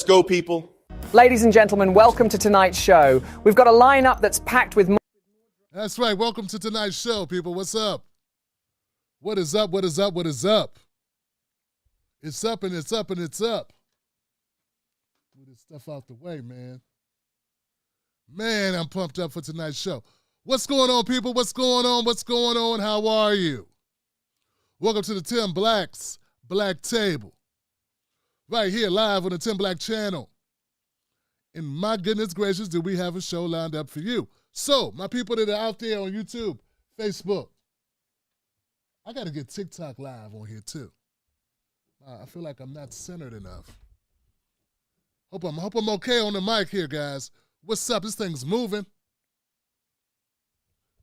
go, people. Ladies and gentlemen, welcome to tonight's show. We've got a lineup that's packed with... That's right. Welcome to tonight's show, people. What's up? What is up? What is up? What is up? It's up and it's up and it's up. Move this stuff out the way, man. Man, I'm pumped up for tonight's show. What's going on, people? What's going on? What's going on? How are you? Welcome to the Tim Black's Black Table. Right here, live on the Tim Black channel. And my goodness gracious, do we have a show lined up for you. So, my people that are out there on YouTube, Facebook, I got to get TikTok live on here too. I feel like I'm not centered enough. Hope I'm okay on the mic here, guys. What's up? This thing's moving.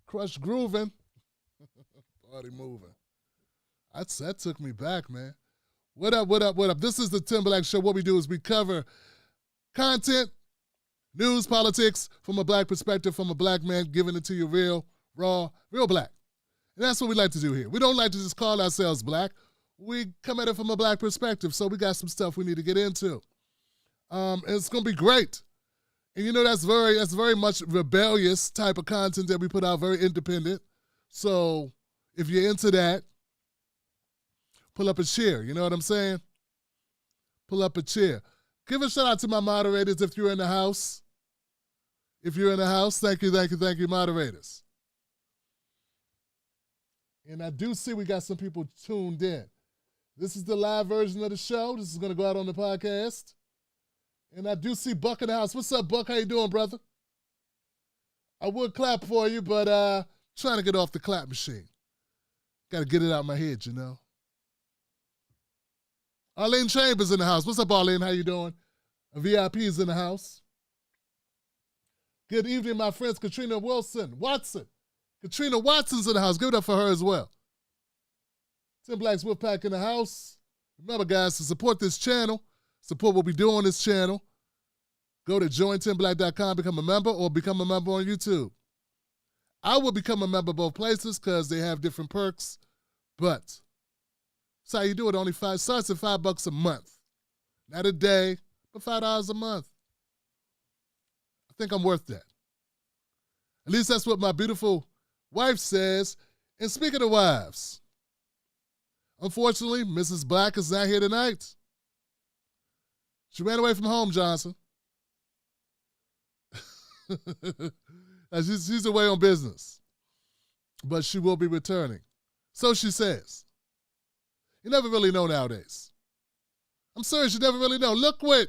Crush grooving. Party moving. That took me back, man. What up, what up, what up? This is the Tim Black Show. What we do is we cover content, news, politics from a black perspective, from a black man, giving it to you real, raw, real black. And that's what we like to do here. We don't like to just call ourselves black. We come at it from a black perspective, so we got some stuff we need to get into. And it's going to be great. And you know that's very much rebellious type of content that we put out, very independent. So if you're into that, pull up a chair. You know what I'm saying? Pull up a chair. Give a shout out to my moderators if you're in the house. If you're in the house, thank you, moderators. And I do see we got some people tuned in. This is the live version of the show. This is going to go out on the podcast. And I do see Buck in the house. What's up, Buck? How you doing, brother? I would clap for you, but trying to get off the clap machine. Got to get it out of my head, you know. Arlene Chambers in the house. What's up, Arlene? How you doing? A VIP is in the house. Good evening, my friends. Katrina Watson. Katrina Watson's in the house. Give it up for her as well. Tim Black's Wolfpack in the house. Remember, guys, to support this channel, support what we do on this channel, go to jointimblack.com, become a member, or become a member on YouTube. I will become a member both places because they have different perks, but that's how you do it. Starts at $5 a month. Not a day, but $5 a month. I think I'm worth that. At least that's what my beautiful wife says. And speaking of wives, unfortunately, Mrs. Black is not here tonight. She ran away from home, Johnson. She's away on business. But she will be returning. So she says. You never really know nowadays. I'm serious, you never really know. Look what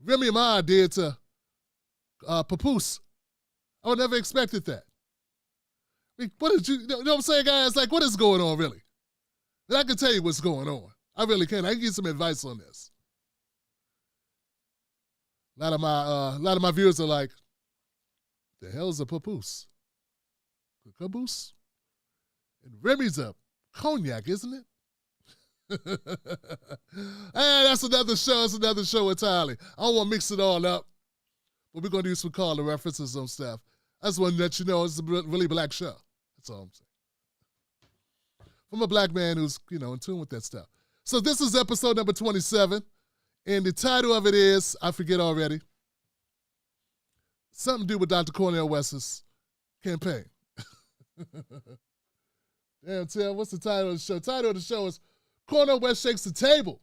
Remy Ma did to Papoose. I would never expected that. I mean, you know what I'm saying, guys? Like, what is going on, really? And I can tell you what's going on. I really can. I can give you some advice on this. A lot of my viewers are like, the hell's a papoose? A caboose? And Remy's a cognac, isn't it? That's another show. That's another show entirely. I don't want to mix it all up, but we're going to do some caller references on stuff. I just want to let you know it's a really black show. That's all I'm saying. From a black man who's, in tune with that stuff. So this is episode number 27, and the title of it is, I forget already, something to do with Dr. Cornel West's campaign. Damn, Tim, what's the title of the show? The title of the show is Cornel West Shakes the Table.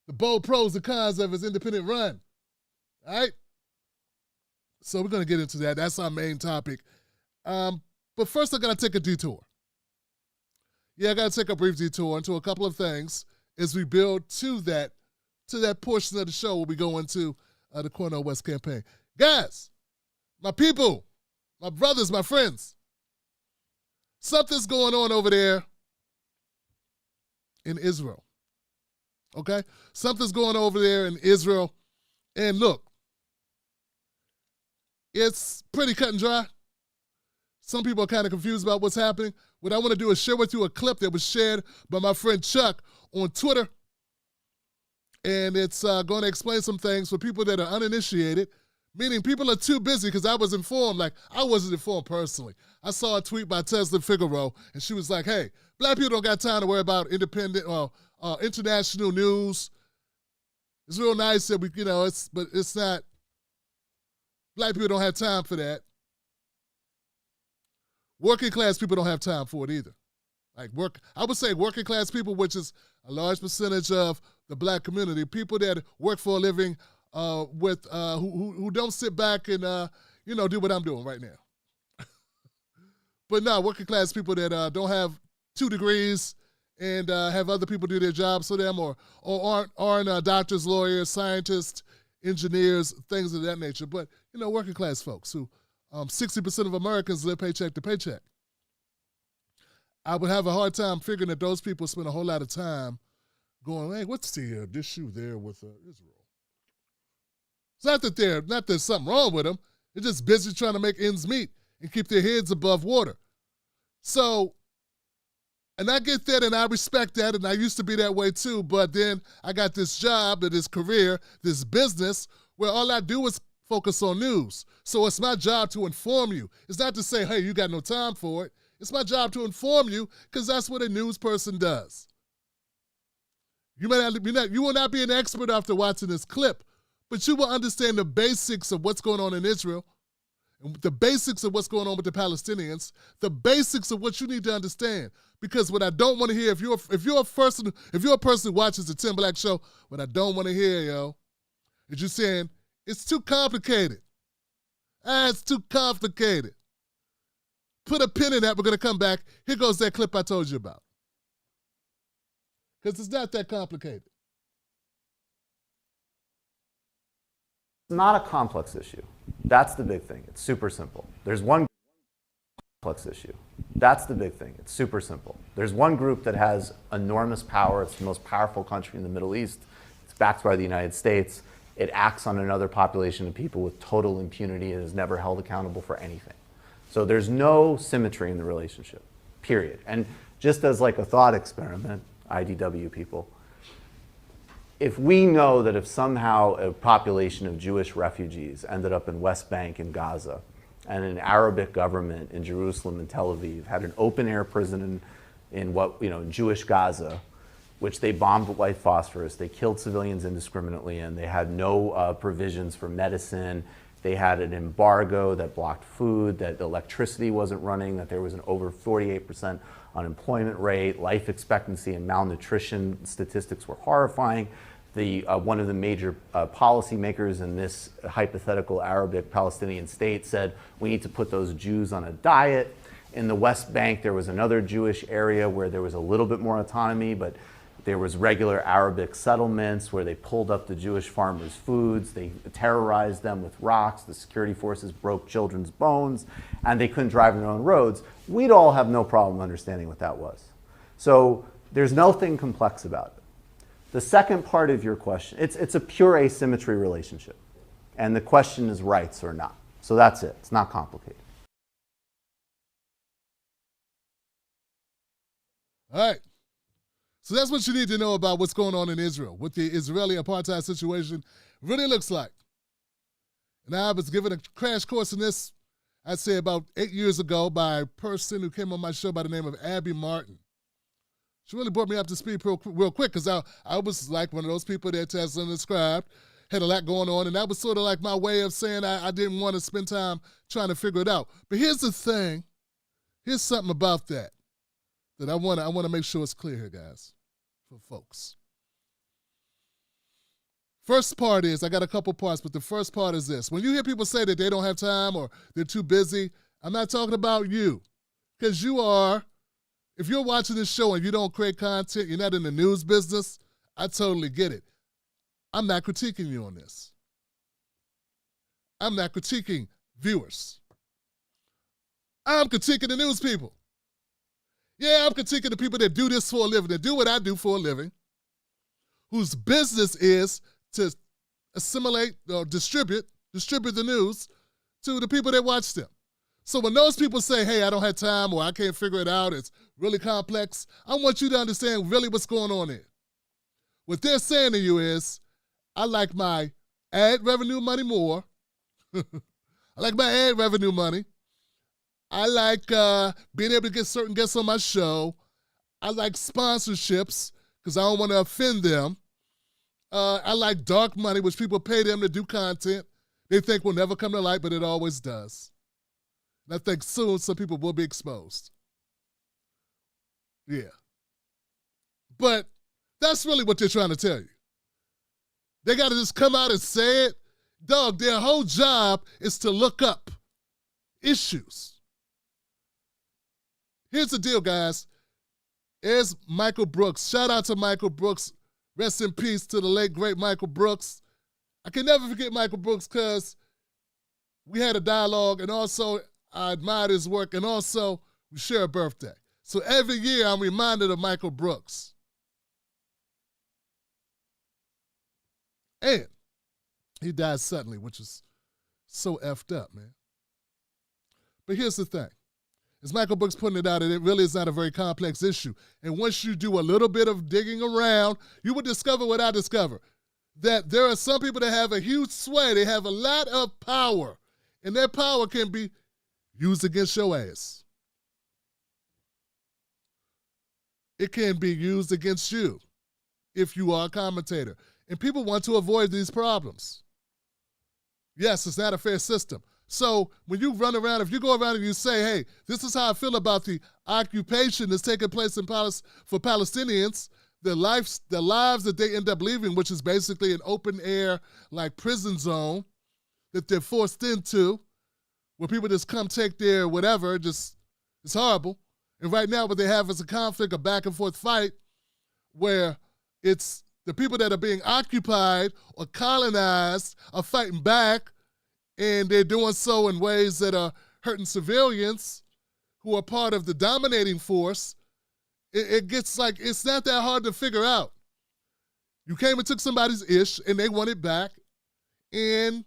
The bold pros and cons of his independent run. All right? So we're going to get into that. That's our main topic. But first, I got to take a detour. Yeah, I got to take a brief detour into a couple of things as we build to that portion of the show where we go into the Cornel West campaign. Guys, my people, my brothers, my friends, something's going on over there in Israel. Okay? Something's going on over there in Israel. And look, it's pretty cut and dry. Some people are kind of confused about what's happening. What I want to do is share with you a clip that was shared by my friend Chuck on Twitter. And it's going to explain some things for people that are uninitiated, meaning people are too busy because I was informed. Like, I wasn't informed personally. I saw a tweet by Tesla Figaro, and she was like, hey, black people don't got time to worry about independent or international news. It's real nice that but it's not, black people don't have time for that. Working class people don't have time for it either. I would say working class people, which is a large percentage of the black community, people that work for a living who don't sit back and do what I'm doing right now. But no, working class people that don't have 2 degrees and have other people do their jobs for them, or aren't doctors, lawyers, scientists, engineers, things of that nature. But working class folks who 60% of Americans live paycheck to paycheck. I would have a hard time figuring that those people spend a whole lot of time going, hey, what's this issue there with Israel? It's not that there's something wrong with them. They're just busy trying to make ends meet and keep their heads above water. So, and I get that and I respect that, and I used to be that way too, but then I got this job, this career, this business, where all I do is focus on news. So it's my job to inform you. It's not to say, hey, you got no time for it. It's my job to inform you, because that's what a news person does. You will not be an expert after watching this clip, but you will understand the basics of what's going on in Israel, and the basics of what's going on with the Palestinians, the basics of what you need to understand. Because what I don't want to hear, if you're a person who watches the Tim Black Show, what I don't want to hear, is you saying it's too complicated. It's too complicated. Put a pin in that. We're going to come back. Here goes that clip I told you about. Because it's not that complicated. It's not a complex issue. That's the big thing. It's super simple. There's one complex issue. That's the big thing. It's super simple. There's one group that has enormous power. It's the most powerful country in the Middle East. It's backed by the United States. It acts on another population of people with total impunity and is never held accountable for anything. So there's no symmetry in the relationship, period. And just as like a thought experiment, IDW people, if we know that if somehow a population of Jewish refugees ended up in West Bank and Gaza, and an Arabic government in Jerusalem and Tel Aviv had an open-air prison in Jewish Gaza, which they bombed with white phosphorus, they killed civilians indiscriminately, and they had no provisions for medicine. They had an embargo that blocked food, that the electricity wasn't running, that there was an over 48% unemployment rate, life expectancy and malnutrition statistics were horrifying. One of the major policymakers in this hypothetical Arabic Palestinian state said, we need to put those Jews on a diet. In the West Bank, there was another Jewish area where there was a little bit more autonomy, but there was regular Arabic settlements where they pulled up the Jewish farmers' foods, they terrorized them with rocks, the security forces broke children's bones, and they couldn't drive their own roads. We'd all have no problem understanding what that was. So there's nothing complex about it. The second part of your question, it's a pure asymmetry relationship. And the question is rights or not. So that's it. It's not complicated. All right. So that's what you need to know about what's going on in Israel, what the Israeli apartheid situation really looks like. And I was given a crash course in this, I'd say about 8 years ago, by a person who came on my show by the name of Abby Martin. She really brought me up to speed real quick, because I was like one of those people that Tesla described, had a lot going on, and that was sort of like my way of saying I didn't want to spend time trying to figure it out. But here's the thing. Here's something about that I want to make sure it's clear here, guys, for folks. First part is, I got a couple parts, but the first part is this. When you hear people say that they don't have time or they're too busy, I'm not talking about you. Because you are, if you're watching this show and you don't create content, you're not in the news business, I totally get it. I'm not critiquing you on this. I'm not critiquing viewers. I'm critiquing the news people. Yeah, I'm critiquing the people that do this for a living, that do what I do for a living, whose business is to assimilate or distribute the news to the people that watch them. So when those people say, hey, I don't have time or I can't figure it out, it's really complex, I want you to understand really what's going on there. What they're saying to you is, I like my ad revenue money more. I like my ad revenue money. I like being able to get certain guests on my show. I like sponsorships because I don't want to offend them. I like dark money, which people pay them to do content they think will never come to light, but it always does. And I think soon some people will be exposed. Yeah. But that's really what they're trying to tell you. They got to just come out and say it. Dog, their whole job is to look up issues. Here's the deal, guys. There's Michael Brooks. Shout out to Michael Brooks. Rest in peace to the late, great Michael Brooks. I can never forget Michael Brooks because we had a dialogue, and also I admired his work, and also we share a birthday. So every year I'm reminded of Michael Brooks. And he died suddenly, which is so effed up, man. But here's the thing. As Michael Brooks putting it out, it really is not a very complex issue. And once you do a little bit of digging around, you will discover what I discover, that there are some people that have a huge sway. They have a lot of power, and their power can be used against your ass. It can be used against you if you are a commentator. And people want to avoid these problems. Yes, it's not a fair system. So when you run around, if you go around and you say, hey, this is how I feel about the occupation that's taking place in for Palestinians, the lives that they end up leaving, which is basically an open air, like prison zone that they're forced into, where people just come take their whatever, it's horrible. And right now what they have is a conflict, a back and forth fight, where it's the people that are being occupied or colonized are fighting back, and they're doing so in ways that are hurting civilians who are part of the dominating force. It gets like, it's not that hard to figure out. You came and took somebody's ish, and they want it back, and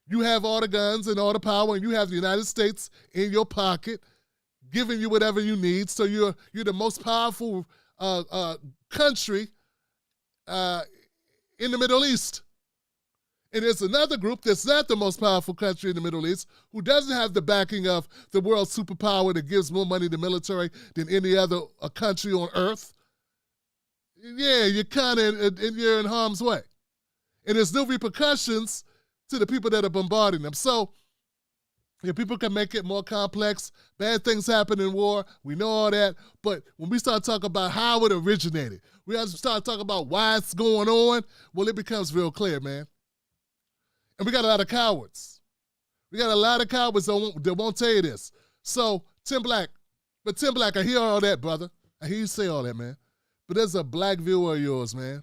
you have all the guns and all the power, and you have the United States in your pocket, giving you whatever you need, so you're the most powerful country in the Middle East. And there's another group that's not the most powerful country in the Middle East who doesn't have the backing of the world superpower that gives more money to military than any other country on earth. Yeah, you're kind of you're in harm's way. And there's no repercussions to the people that are bombarding them. So people can make it more complex. Bad things happen in war. We know all that. But when we start talking about how it originated, we have to start talking about why it's going on, well, it becomes real clear, man. And we got a lot of cowards. We got a lot of cowards that won't tell you this. So, Tim Black, I hear all that, brother. I hear you say all that, man. But there's a black viewer of yours, man.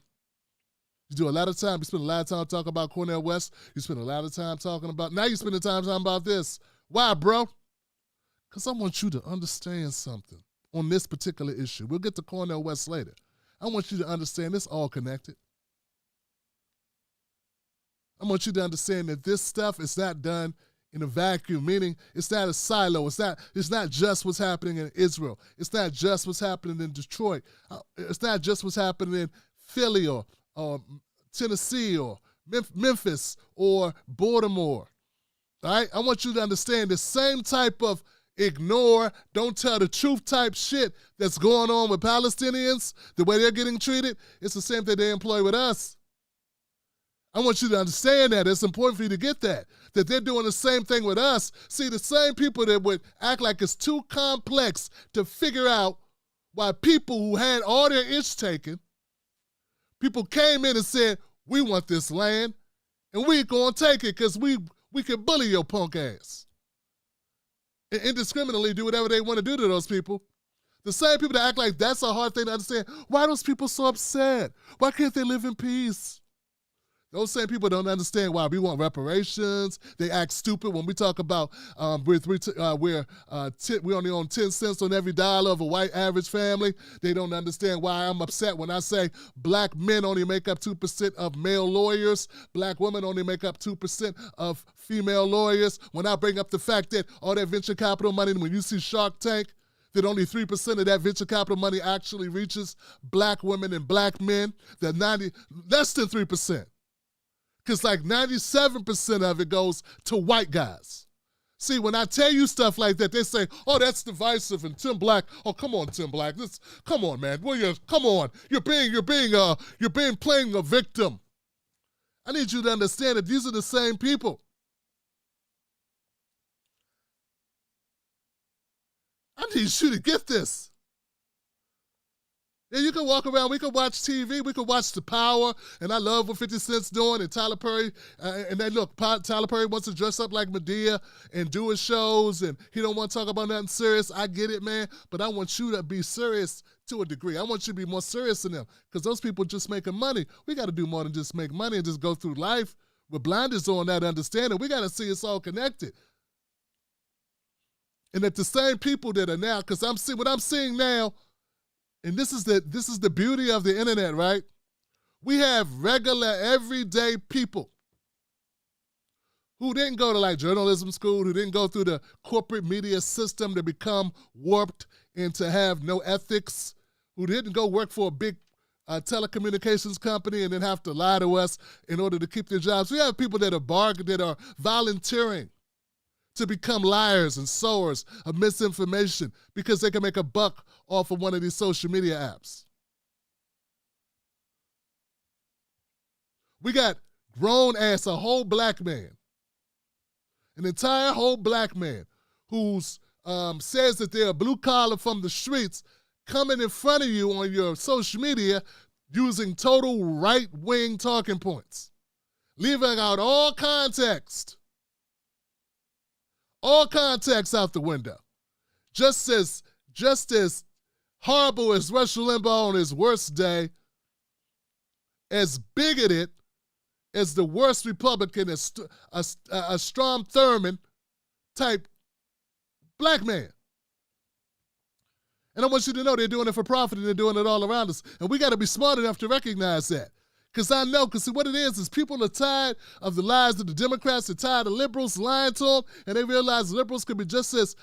You do a lot of time. You spend a lot of time talking about Cornel West. You spend a lot of time talking about, now you spend the time talking about this. Why, bro? Because I want you to understand something on this particular issue. We'll get to Cornel West later. I want you to understand it's all connected. I want you to understand that this stuff is not done in a vacuum, meaning it's not a silo. It's not just what's happening in Israel. It's not just what's happening in Detroit. It's not just what's happening in Philly or Tennessee or Memphis or Baltimore. All right? I want you to understand the same type of ignore, don't tell the truth type shit that's going on with Palestinians, the way they're getting treated, it's the same thing they employ with us. I want you to understand that. It's important for you to get that they're doing the same thing with us. See, the same people that would act like it's too complex to figure out why people who had all their ish taken, people came in and said, we want this land, and we ain't gonna take it because we can bully your punk ass. And indiscriminately do whatever they want to do to those people. The same people that act like that's a hard thing to understand. Why are those people so upset? Why can't they live in peace? Those same people don't understand why we want reparations. They act stupid when we talk about we only own 10 cents on every dollar of a white average family. They don't understand why I'm upset when I say black men only make up 2% of male lawyers. Black women only make up 2% of female lawyers. When I bring up the fact that all that venture capital money, when you see Shark Tank, that only 3% of that venture capital money actually reaches black women and black men, that less than 3%. Because like 97% of it goes to white guys. See, when I tell you stuff like that, they say, oh, that's divisive, and Tim Black, oh, come on, Tim Black, come on, man, come on, you're playing a victim. I need you to understand that these are the same people. I need you to get this. Yeah, you can walk around, we can watch TV, we can watch The Power, and I love what 50 Cent's doing, and Tyler Perry, and then look, Tyler Perry wants to dress up like Madea and do his shows, and he don't want to talk about nothing serious. I get it, man, but I want you to be serious to a degree. I want you to be more serious than them, because those people just making money. We got to do more than just make money and just go through life with blinders on, that understanding. We got to see it's all connected. And that the same people that are now, because what I'm seeing now, and this is the beauty of the internet, right? We have regular, everyday people who didn't go to like journalism school, who didn't go through the corporate media system to become warped and to have no ethics, who didn't go work for a big telecommunications company and then have to lie to us in order to keep their jobs. We have people that are volunteering to become liars and sowers of misinformation because they can make a buck off of one of these social media apps. We got grown-ass, a whole black man, an entire whole black man who says that they're a blue-collar from the streets coming in front of you on your social media using total right-wing talking points, leaving out all context out the window. Just as horrible as Rush Limbaugh on his worst day, as bigoted as the worst Republican, as a Strom Thurmond type black man. And I want you to know they're doing it for profit and they're doing it all around us. And we got to be smart enough to recognize that. Because what it is people are tired of the lies of the Democrats, they're tired of liberals lying to them, and they realize liberals can be just as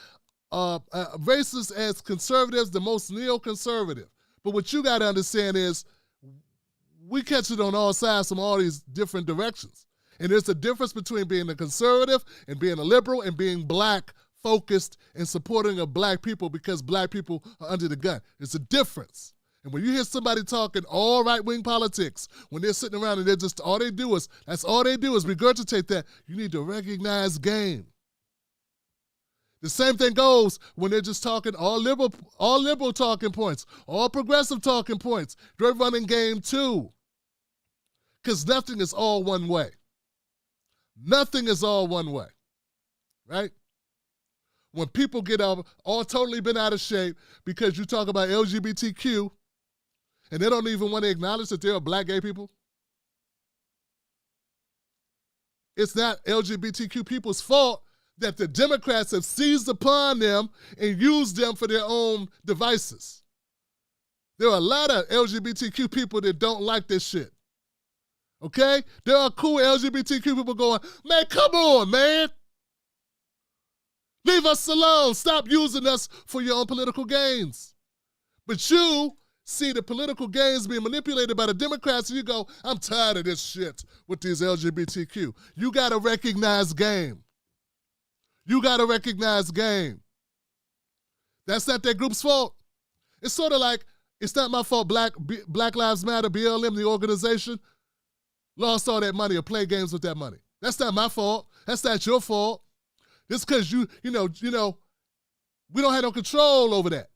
racist as conservatives, the most neoconservative. But what you got to understand is we catch it on all sides from all these different directions. And there's a difference between being a conservative and being a liberal and being black focused and supporting of black people because black people are under the gun. There's a difference. And when you hear somebody talking all right-wing politics, when they're sitting around and all they do is regurgitate that, you need to recognize game. The same thing goes when they're just talking all liberal talking points, all progressive talking points. They're running game too. Because nothing is all one way. Nothing is all one way, right? When people get all totally been out of shape because you talk about LGBTQ, and they don't even want to acknowledge that there are black gay people. It's not LGBTQ people's fault that the Democrats have seized upon them and used them for their own devices. There are a lot of LGBTQ people that don't like this shit. Okay? There are cool LGBTQ people going, man, come on, man. Leave us alone. Stop using us for your own political gains. But you see the political gains being manipulated by the Democrats, and you go, I'm tired of this shit with these LGBTQ. You got to recognize game. You got to recognize game. That's not that group's fault. It's sort of like, it's not my fault Black Lives Matter, BLM, the organization, lost all that money or played games with that money. That's not my fault. That's not your fault. It's because you know, we don't have no control over that.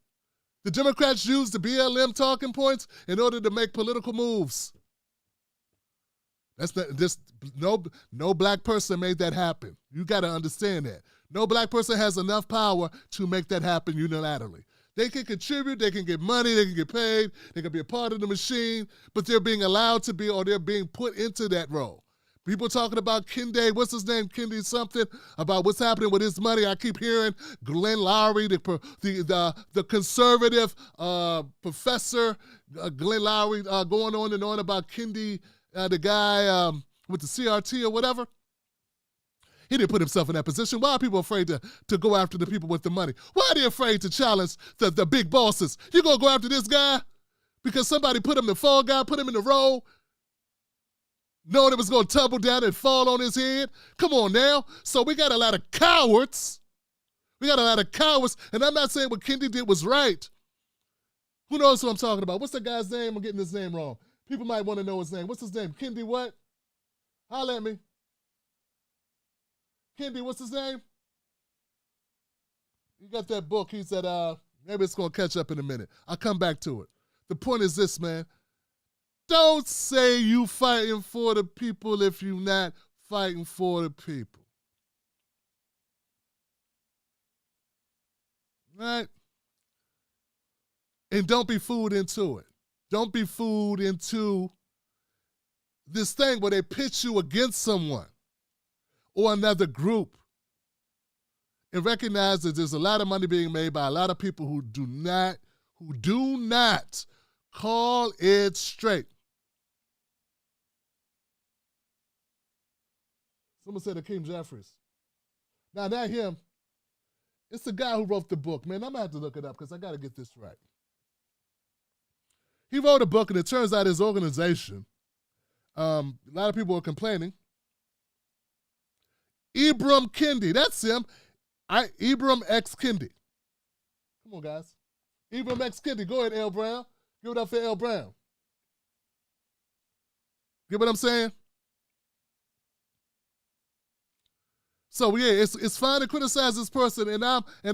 The Democrats use the BLM talking points in order to make political moves. That's not just no black person made that happen. You got to understand that. No black person has enough power to make that happen unilaterally. They can contribute, they can get money, they can get paid, they can be a part of the machine, but they're being allowed to be, or they're being put into that role. People talking about Kendi, what's his name, Kendi something, about what's happening with his money. I keep hearing Glenn Lowry, the conservative professor, Glenn Lowry, going on and on about Kendi, the guy with the CRT or whatever. He didn't put himself in that position. Why are people afraid to go after the people with the money? Why are they afraid to challenge the big bosses? You gonna go after this guy because somebody put him, the fall guy, put him in the role, knowing it was going to tumble down and fall on his head? Come on now. So we got a lot of cowards. And I'm not saying what Kendi did was right. Who knows who I'm talking about? What's the guy's name? I'm getting his name wrong. People might want to know his name. What's his name? Kendi what? Holler at me. Kendi, what's his name? You got that book. He said, maybe it's going to catch up in a minute. I'll come back to it. The point is this, man. Don't say you fighting for the people if you're not fighting for the people. Right? And don't be fooled into it. Don't be fooled into this thing where they pitch you against someone or another group. And recognize that there's a lot of money being made by a lot of people who do not call it straight. Someone said Hakeem Jeffries. Now, not him. It's the guy who wrote the book. Man, I'm going to have to look it up because I got to get this right. He wrote a book, and it turns out his organization, a lot of people are complaining. Ibram Kendi, that's him. Ibram X. Kendi. Come on, guys. Ibram X. Kendi. Go ahead, L. Brown. Give it up for L. Brown. Get what I'm saying? So yeah, it's fine to criticize this person, and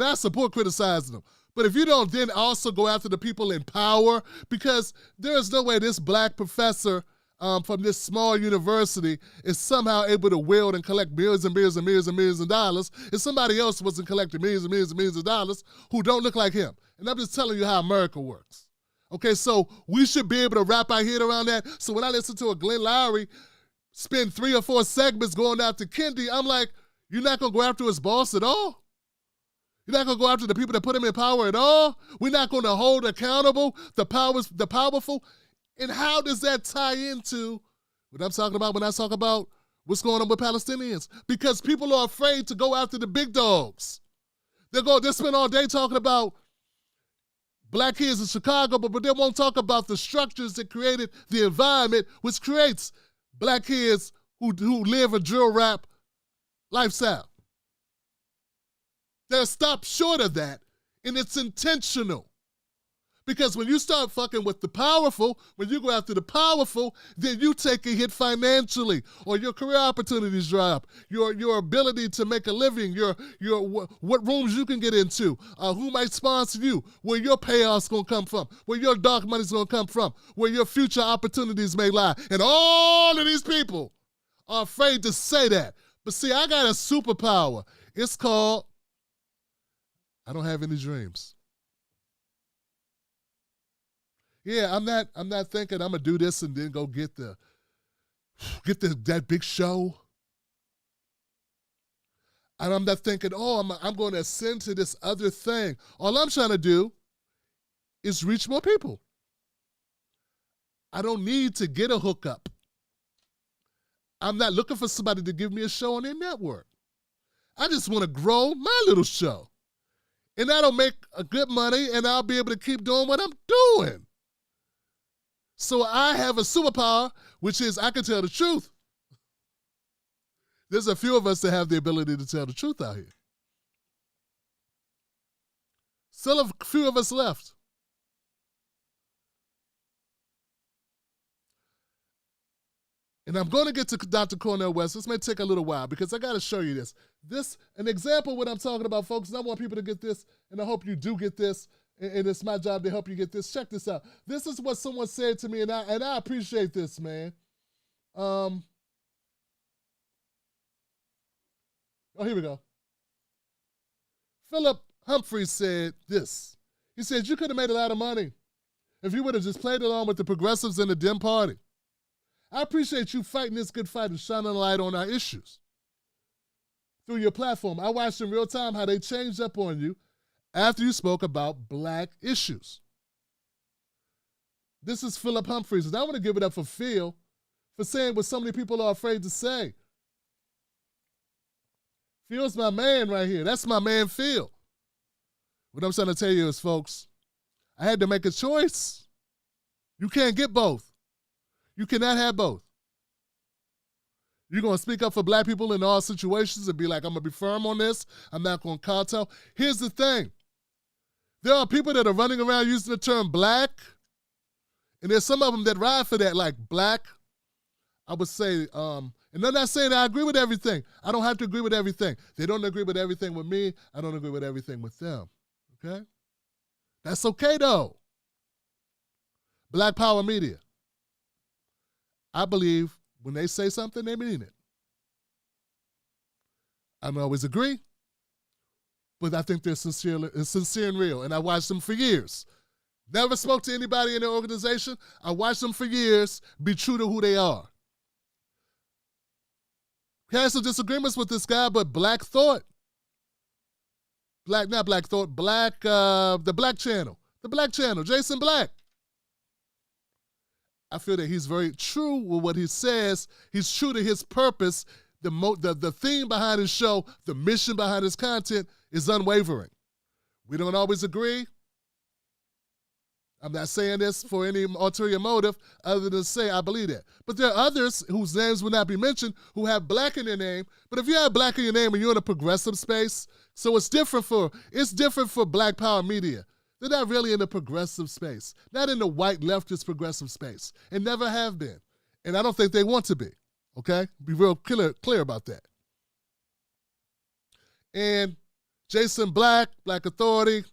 I support criticizing them. But if you don't then also go after the people in power, because there is no way this black professor from this small university is somehow able to wield and collect millions and millions and millions and millions of dollars, if somebody else wasn't collecting millions and millions and millions of dollars who don't look like him. And I'm just telling you how America works. Okay, so we should be able to wrap our head around that. So when I listen to a Glenn Lowry spend 3 or 4 segments going after Kendi, I'm like, you're not going to go after his boss at all? You're not going to go after the people that put him in power at all? We're not going to hold accountable the powerful? And how does that tie into what I'm talking about when I talk about what's going on with Palestinians? Because people are afraid to go after the big dogs. They'll spend all day talking about black kids in Chicago, but they won't talk about the structures that created the environment which creates black kids who live a drill rap lifestyle. They'll stop short of that, and it's intentional. Because when you start fucking with the powerful, when you go after the powerful, then you take a hit financially, or your career opportunities drop, your ability to make a living, what rooms you can get into, who might sponsor you, where your payoff's gonna come from, where your dark money's gonna come from, where your future opportunities may lie. And all of these people are afraid to say that. But see, I got a superpower. It's called, I don't have any dreams. Yeah, I'm not thinking I'm gonna do this and then go get that big show. And I'm not thinking, I'm going to ascend to this other thing. All I'm trying to do is reach more people. I don't need to get a hookup. I'm not looking for somebody to give me a show on their network. I just want to grow my little show. And that'll make a good money, and I'll be able to keep doing what I'm doing. So I have a superpower, which is I can tell the truth. There's a few of us that have the ability to tell the truth out here. Still a few of us left. And I'm going to get to Dr. Cornel West. This may take a little while because I got to show you this. An example of what I'm talking about, folks, and I want people to get this, and I hope you do get this, and it's my job to help you get this. Check this out. This is what someone said to me, and I appreciate this, man. Oh, here we go. Philip Humphreys said this. He said, you could have made a lot of money if you would have just played along with the progressives in the Dem Party. I appreciate you fighting this good fight and shining a light on our issues through your platform. I watched in real time how they changed up on you after you spoke about black issues. This is Philip Humphreys, and I want to give it up for Phil for saying what so many people are afraid to say. Phil's my man right here. That's my man, Phil. What I'm trying to tell you is, folks, I had to make a choice. You can't get both. You cannot have both. You're going to speak up for black people in all situations and be like, I'm going to be firm on this. I'm not going to kowtow. Here's the thing. There are people that are running around using the term black, and there's some of them that ride for that, like black. I would say And I'm not saying I agree with everything. I don't have to agree with everything. They don't agree with everything with me. I don't agree with everything with them. Okay? That's okay, though. Black Power Media. I believe when they say something, they mean it. I don't always agree, but I think they're sincere and real. And I watched them for years. Never spoke to anybody in their organization. I watched them for years be true to who they are. Had some disagreements with this guy, but Black Thought. The Black Channel, Jason Black. I feel that he's very true with what he says. He's true to his purpose. The theme behind his show, the mission behind his content is unwavering. We don't always agree. I'm not saying this for any ulterior motive other than to say I believe that. But there are others whose names will not be mentioned who have black in their name. But if you have black in your name and you're in a progressive space, so it's different for Black Power Media. They're not really in the progressive space, not in the white leftist progressive space, and never have been. And I don't think they want to be, okay? Be real clear about that. And Jason Black, Black Authority,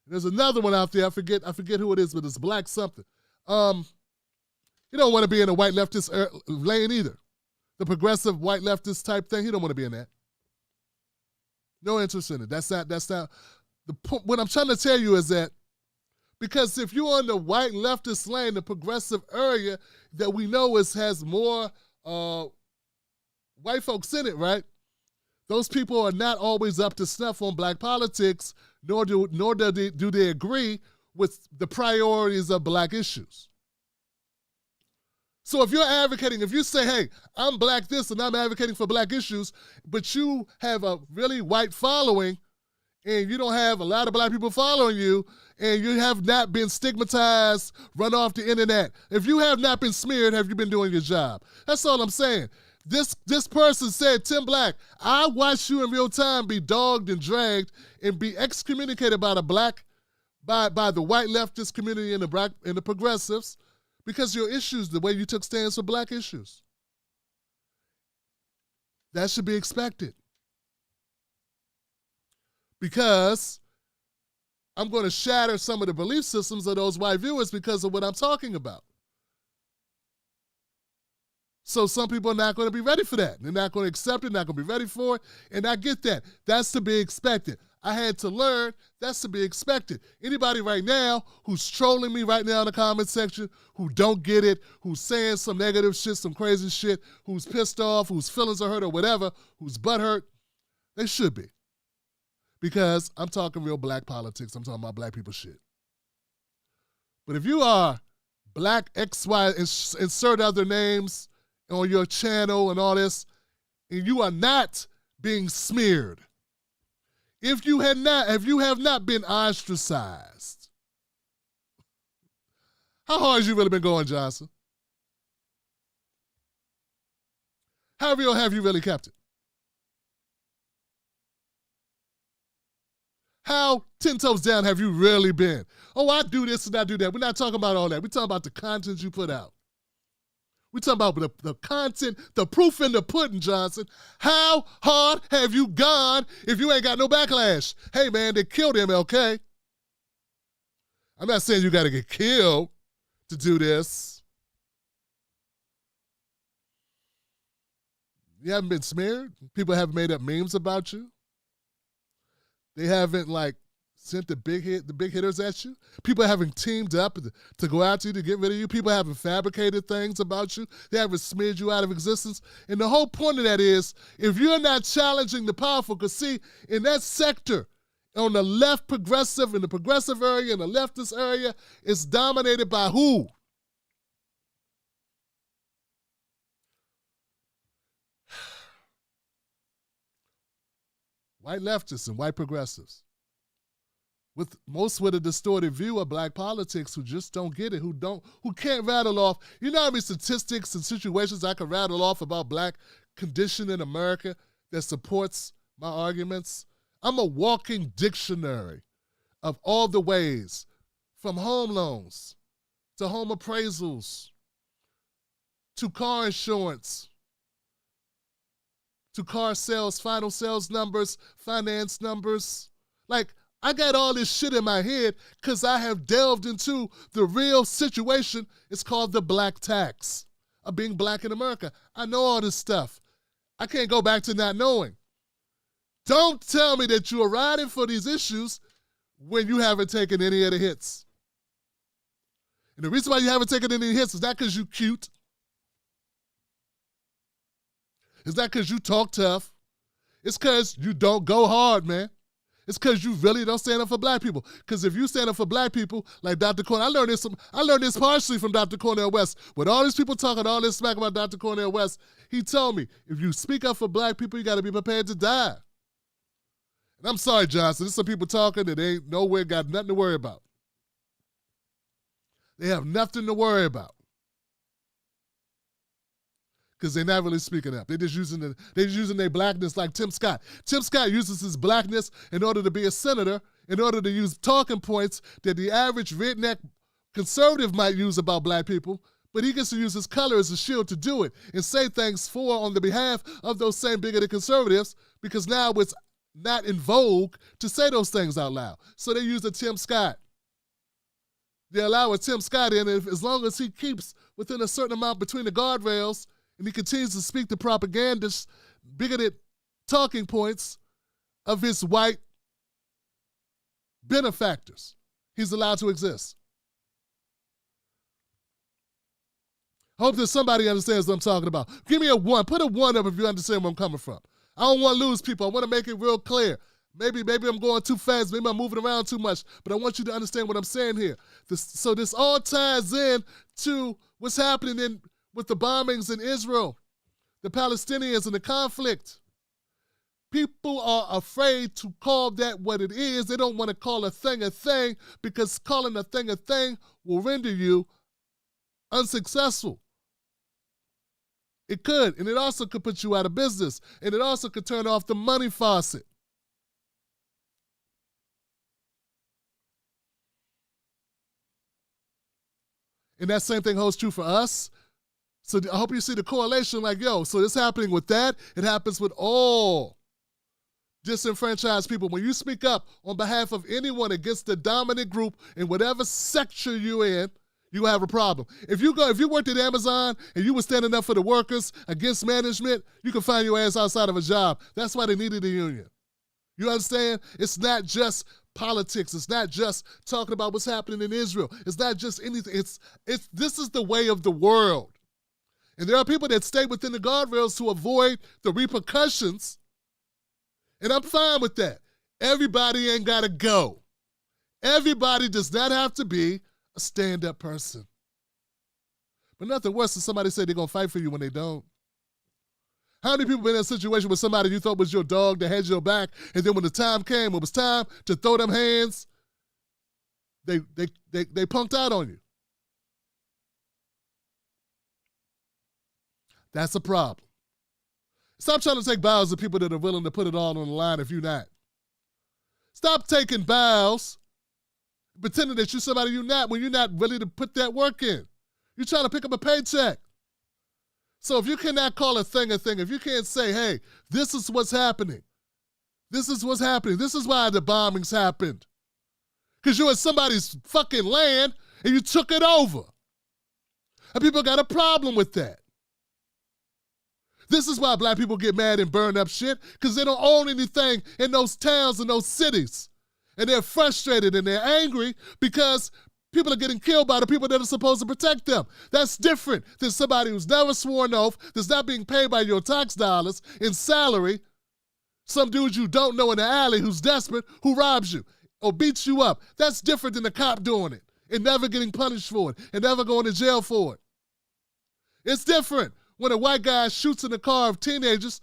there's another one out there, I forget who it is, but it's Black something. You don't want to be in a white leftist lane either. The progressive white leftist type thing, you don't want to be in that. No interest in it. That's not the point. What I'm trying to tell you is that because if you're on the white leftist lane, the progressive area that we know has more white folks in it, right? Those people are not always up to snuff on black politics, nor do they agree with the priorities of black issues. So if you're advocating, if you say, hey, I'm black this and I'm advocating for black issues, but you have a really white following and you don't have a lot of black people following you and you have not been stigmatized, run off the internet, if you have not been smeared, have you been doing your job? That's all I'm saying. This person said, Tim Black, I watched you in real time be dogged and dragged and be excommunicated by the white leftist community and the progressives because your issues, the way you took stands for black issues. That should be expected. Because I'm going to shatter some of the belief systems of those white viewers because of what I'm talking about. So some people are not going to be ready for that. They're not going to accept it, not going to be ready for it. And I get that. That's to be expected. I had to learn that's to be expected. Anybody right now who's trolling me right now in the comment section, who don't get it, who's saying some negative shit, some crazy shit, who's pissed off, whose feelings are hurt or whatever, who's butthurt, they should be. Because I'm talking real black politics. I'm talking about black people shit. But if you are black XY, insert other names on your channel and all this, and you are not being smeared, if you have not been ostracized, how hard has you really been going, Johnson? How real have you really kept it? How 10 toes down have you really been? Oh, I do this and I do that. We're not talking about all that. We're talking about the content you put out. We're talking about the content, the proof in the pudding, Johnson. How hard have you gone if you ain't got no backlash? Hey, man, they killed MLK. I'm not saying you got to get killed to do this. You haven't been smeared. People haven't made up memes about you. They haven't, sent the big hitters at you. People haven't teamed up to go after you, to get rid of you. People haven't fabricated things about you. They haven't smeared you out of existence. And the whole point of that is, if you're not challenging the powerful, because see, in that sector, on the left progressive, in the progressive area, in the leftist area, it's dominated by who? White leftists and white progressives. With a distorted view of black politics, who just don't get it, who can't rattle off. You know how many statistics and situations I can rattle off about black condition in America that supports my arguments? I'm a walking dictionary of all the ways, from home loans to home appraisals to car insurance to car sales, final sales numbers, finance numbers. Like, I got all this shit in my head because I have delved into the real situation. It's called the black tax of being black in America. I know all this stuff. I can't go back to not knowing. Don't tell me that you are riding for these issues when you haven't taken any of the hits. And the reason why you haven't taken any hits is not because you cute. It's not because you talk tough. It's because you don't go hard, man. It's because you really don't stand up for black people. Because if you stand up for black people, like Dr. Cornel, I learned this partially from Dr. Cornel West. With all these people talking all this smack about Dr. Cornel West, he told me, if you speak up for black people, you got to be prepared to die. And I'm sorry, Johnson, there's some people talking that ain't nowhere, got nothing to worry about. They have nothing to worry about. Because they're not really speaking up. They're just using their blackness like Tim Scott. Tim Scott uses his blackness in order to be a senator, in order to use talking points that the average redneck conservative might use about black people, but he gets to use his color as a shield to do it and say things on the behalf of those same bigoted conservatives, because now it's not in vogue to say those things out loud. So they use a Tim Scott. They allow a Tim Scott in, and as long as he keeps within a certain amount between the guardrails, and he continues to speak the propagandist, bigoted talking points of his white benefactors, he's allowed to exist. Hope that somebody understands what I'm talking about. Give me a 1. Put a 1 up if you understand where I'm coming from. I don't want to lose people. I want to make it real clear. Maybe I'm going too fast. Maybe I'm moving around too much. But I want you to understand what I'm saying here. So this all ties in to what's happening with the bombings in Israel, the Palestinians and the conflict. People are afraid to call that what it is. They don't want to call a thing because calling a thing will render you unsuccessful. It could, and it also could put you out of business, and it also could turn off the money faucet. And that same thing holds true for us. So I hope you see the correlation, like, so it's happening with that. It happens with all disenfranchised people. When you speak up on behalf of anyone against the dominant group in whatever sector you're in, you have a problem. If you worked at Amazon and you were standing up for the workers against management, you can find your ass outside of a job. That's why they needed a union. You understand? It's not just politics. It's not just talking about what's happening in Israel. It's not just anything. This is the way of the world. And there are people that stay within the guardrails to avoid the repercussions. And I'm fine with that. Everybody ain't got to go. Everybody does not have to be a stand-up person. But nothing worse than somebody say they're going to fight for you when they don't. How many people been in a situation with somebody you thought was your dog that had your back, and then when the time came, it was time to throw them hands, they punked out on you? That's a problem. Stop trying to take bows of people that are willing to put it all on the line if you're not. Stop taking bows, pretending that you're somebody you're not when you're not willing to put that work in. You're trying to pick up a paycheck. So if you cannot call a thing, if you can't say, hey, this is what's happening. This is what's happening. This is why the bombings happened. Because you're in somebody's fucking land and you took it over. And people got a problem with that. This is why black people get mad and burn up shit, because they don't own anything in those towns and those cities. And they're frustrated and they're angry because people are getting killed by the people that are supposed to protect them. That's different than somebody who's never sworn an oath, that's not being paid by your tax dollars in salary. Some dude you don't know in the alley who's desperate, who robs you or beats you up. That's different than the cop doing it and never getting punished for it and never going to jail for it. It's different when a white guy shoots in the car of teenagers,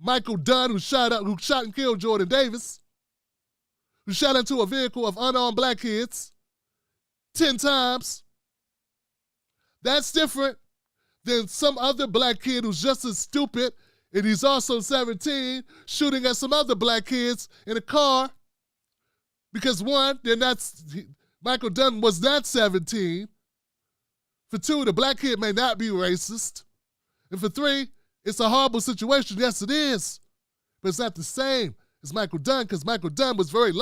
Michael Dunn, who shot and killed Jordan Davis, who shot into a vehicle of unarmed black kids 10 times. That's different than some other black kid who's just as stupid, and he's also 17, shooting at some other black kids in a car. Because one, Michael Dunn was not 17. For two, the black kid may not be racist. And for three, It's a horrible situation. Yes, it is. But it's not the same as Michael Dunn, because Michael Dunn was very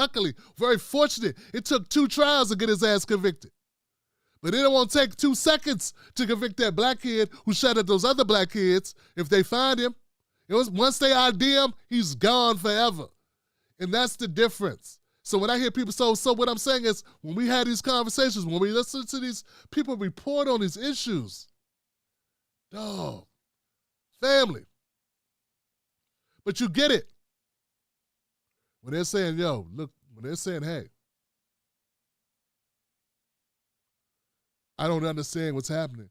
fortunate. It took 2 trials to get his ass convicted. But it won't take 2 seconds to convict that black kid who shot at those other black kids if they find him. Once they ID him, he's gone forever. And that's the difference. So when I hear people, so what I'm saying is, when we have these conversations, when we listen to these people report on these issues, dog, family. But you get it. When they're saying, yo, look, when they're saying, hey, I don't understand what's happening.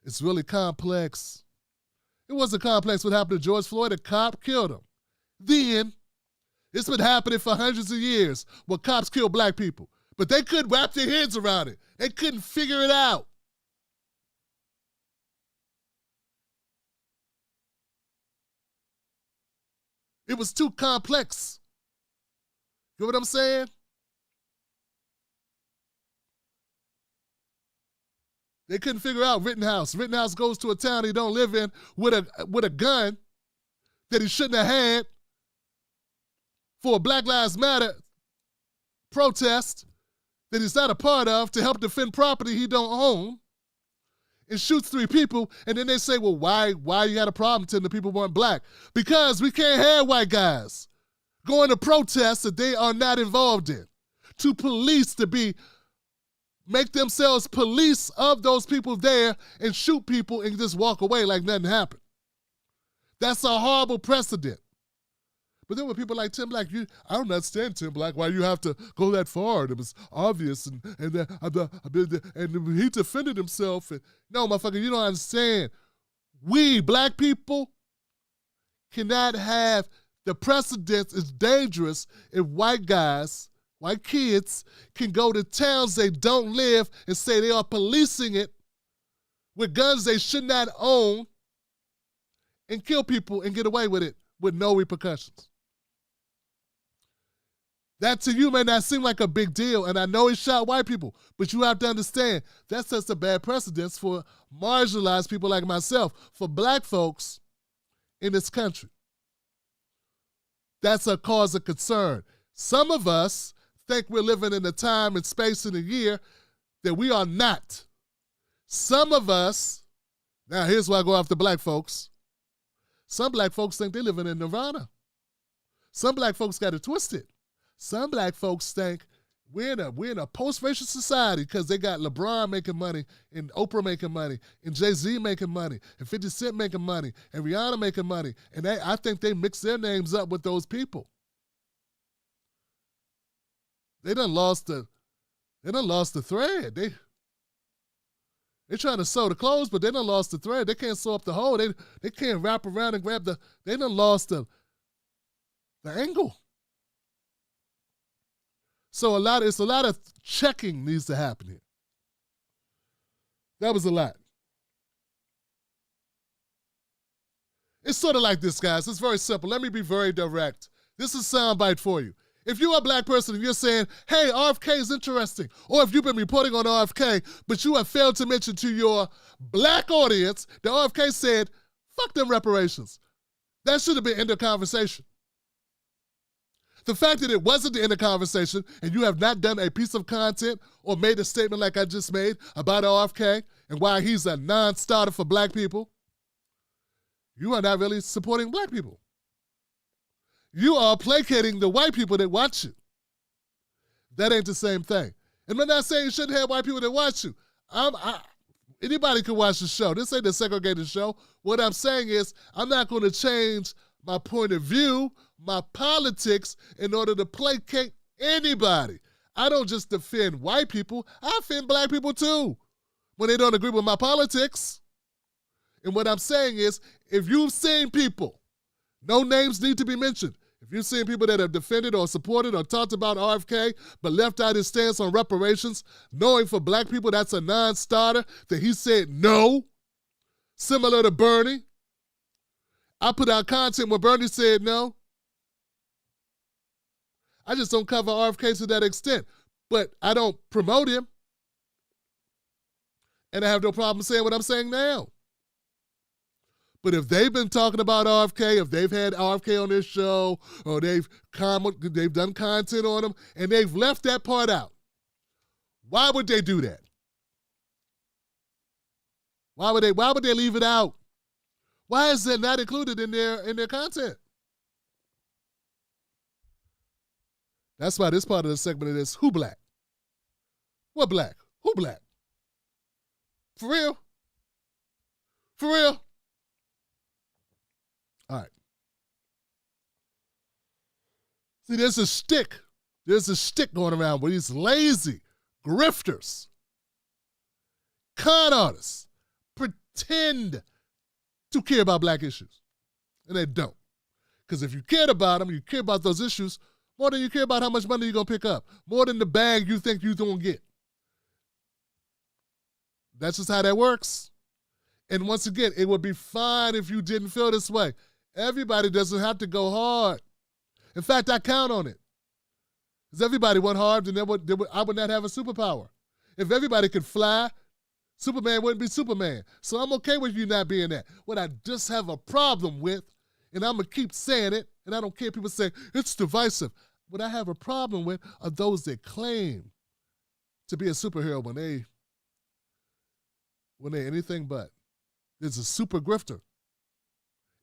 It's really complex. It wasn't complex what happened to George Floyd. A cop killed him. Then, it's been happening for hundreds of years where cops kill black people. But they couldn't wrap their heads around it. They couldn't figure it out. It was too complex. You know what I'm saying? They couldn't figure out Rittenhouse. Rittenhouse goes to a town he don't live in with a gun that he shouldn't have had for a Black Lives Matter protest that he's not a part of to help defend property he don't own, and shoots 3 people, and then they say, well, why you had a problem telling the people weren't black? Because we can't have white guys going to protests that they are not involved in, to police, make themselves police of those people there and shoot people and just walk away like nothing happened. That's a horrible precedent. But then when people like Tim Black, I don't understand, Tim Black, why you have to go that far. It was obvious, and he defended himself. And, no, motherfucker, you don't understand. We, black people, cannot have the precedence. Is dangerous if white guys, white kids, can go to towns they don't live and say they are policing it with guns they should not own and kill people and get away with it with no repercussions. That to you may not seem like a big deal, and I know he shot white people, but you have to understand that sets a bad precedence for marginalized people like myself, for black folks in this country. That's a cause of concern. Some of us think we're living in a time and space in a year that we are not. Some of us, now here's why I go after black folks. Some black folks think they're living in nirvana. Some black folks got it twisted. Some black folks think we're in a post-racial society because they got LeBron making money, and Oprah making money, and Jay-Z making money, and 50 Cent making money, and Rihanna making money. And I think they mix their names up with those people. They done lost the thread. They're trying to sew the clothes, but they done lost the thread. They can't sew up the hole. They can't wrap around and grab they done lost the angle. So it's a lot of checking needs to happen here. That was a lot. It's sort of like this, guys. It's very simple. Let me be very direct. This is a soundbite for you. If you're a black person and you're saying, hey, RFK is interesting, or if you've been reporting on RFK, but you have failed to mention to your black audience that RFK said, fuck them reparations. That should have been end of conversation. The fact that it wasn't the end of conversation and you have not done a piece of content or made a statement like I just made about RFK and why he's a non-starter for black people, you are not really supporting black people. You are placating the white people that watch you. That ain't the same thing. And I'm not saying you shouldn't have white people that watch you. Anybody can watch the show. This ain't a segregated show. What I'm saying is I'm not going to change my point of view, my politics, in order to placate anybody. I don't just defend white people. I defend black people too when they don't agree with my politics. And what I'm saying is, if you've seen people, no names need to be mentioned. If you've seen people that have defended or supported or talked about RFK but left out his stance on reparations, knowing for black people that's a non-starter, that he said no, similar to Bernie. I put out content where Bernie said no. I just don't cover RFK to that extent. But I don't promote him. And I have no problem saying what I'm saying now. But if they've been talking about RFK, if they've had RFK on their show, or they've done content on him, and they've left that part out, why would they do that? Why would they leave it out? Why is that not included in their content? That's why this part of the segment is who black? What black? Who black? For real? For real? All right. See, there's a stick. There's a stick going around with these lazy grifters, con artists, pretend to care about black issues. And they don't. Because if you cared about them, you care about those issues more than you care about how much money you're going to pick up, more than the bag you think you're going to get. That's just how that works. And once again, it would be fine if you didn't feel this way. Everybody doesn't have to go hard. In fact, I count on it. If everybody went hard, then I would not have a superpower. If everybody could fly, Superman wouldn't be Superman. So I'm okay with you not being that. What I just have a problem with, and I'm going to keep saying it, and I don't care if people say it's divisive. What I have a problem with are those that claim to be a superhero when they anything but. There's a super grifter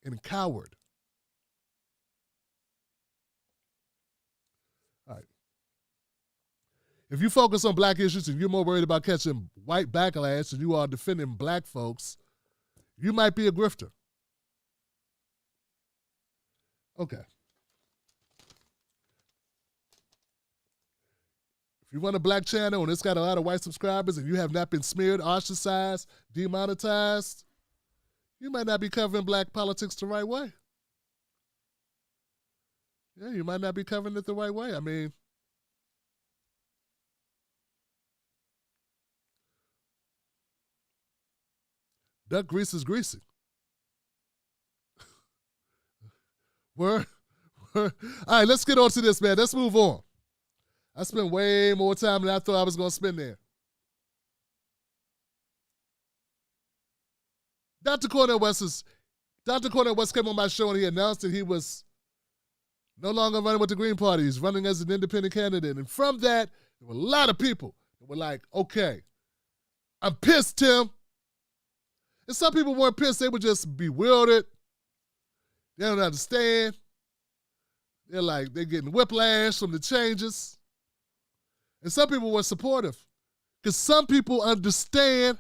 and coward. All right. If you focus on black issues and you're more worried about catching white backlash than you are defending black folks, you might be a grifter. Okay. If you run a black channel and it's got a lot of white subscribers and you have not been smeared, ostracized, demonetized, you might not be covering black politics the right way. Yeah, you might not be covering it the right way. I mean, duck grease is greasy. Word. All right, let's get on to this, man. Let's move on. I spent way more time than I thought I was going to spend there. Dr. Cornel West came on my show and he announced that he was no longer running with the Green Party. He's running as an independent candidate. And from that, there were a lot of people that were like, okay, I'm pissed, Tim. And some people weren't pissed. They were just bewildered. They don't understand. They're getting whiplash from the changes. And some people were supportive because some people understand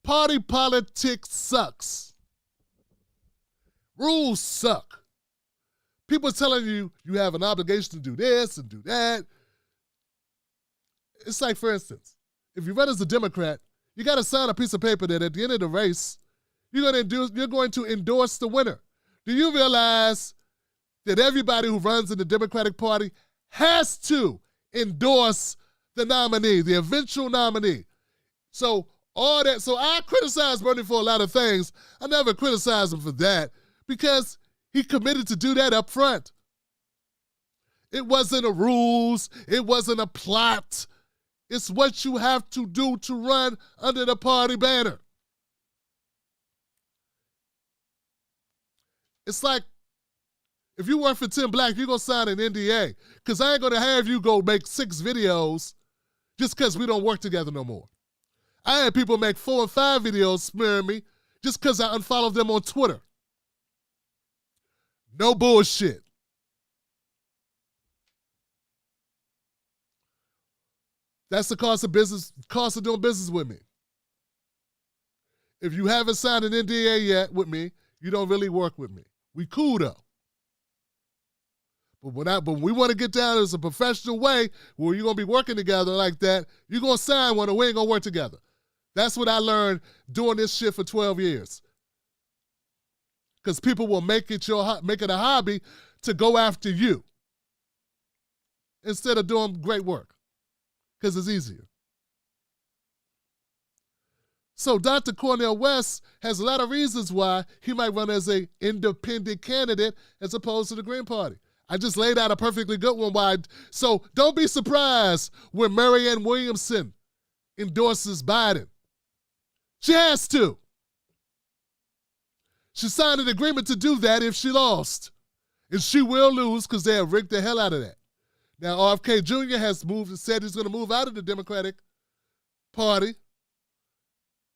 party politics sucks. Rules suck. People telling you you have an obligation to do this and do that. It's like, for instance, if you run as a Democrat, you got to sign a piece of paper that at the end of the race, you're going to endorse the winner. Do you realize that everybody who runs in the Democratic Party has to endorse the nominee, the eventual nominee? So I criticize Bernie for a lot of things. I never criticize him for that because he committed to do that up front. It wasn't a rules. It wasn't a plot. It's what you have to do to run under the party banner. It's like, if you work for Tim Black, you're going to sign an NDA because I ain't going to have you go make 6 videos just because we don't work together no more. I had people make 4 and 5 videos smearing me just because I unfollowed them on Twitter. No bullshit. That's the cost of doing business with me. If you haven't signed an NDA yet with me, you don't really work with me. We cool though. But when we want to get down as a professional way where you're going to be working together like that, you're going to sign one or we ain't going to work together. That's what I learned doing this shit for 12 years. Because people will make it a hobby to go after you instead of doing great work because it's easier. So Dr. Cornel West has a lot of reasons why he might run as an independent candidate as opposed to the Green Party. I just laid out a perfectly good one why. So don't be surprised when Marianne Williamson endorses Biden. She has to. She signed an agreement to do that if she lost. And she will lose because they have rigged the hell out of that. Now, RFK Jr. has said he's going to move out of the Democratic Party.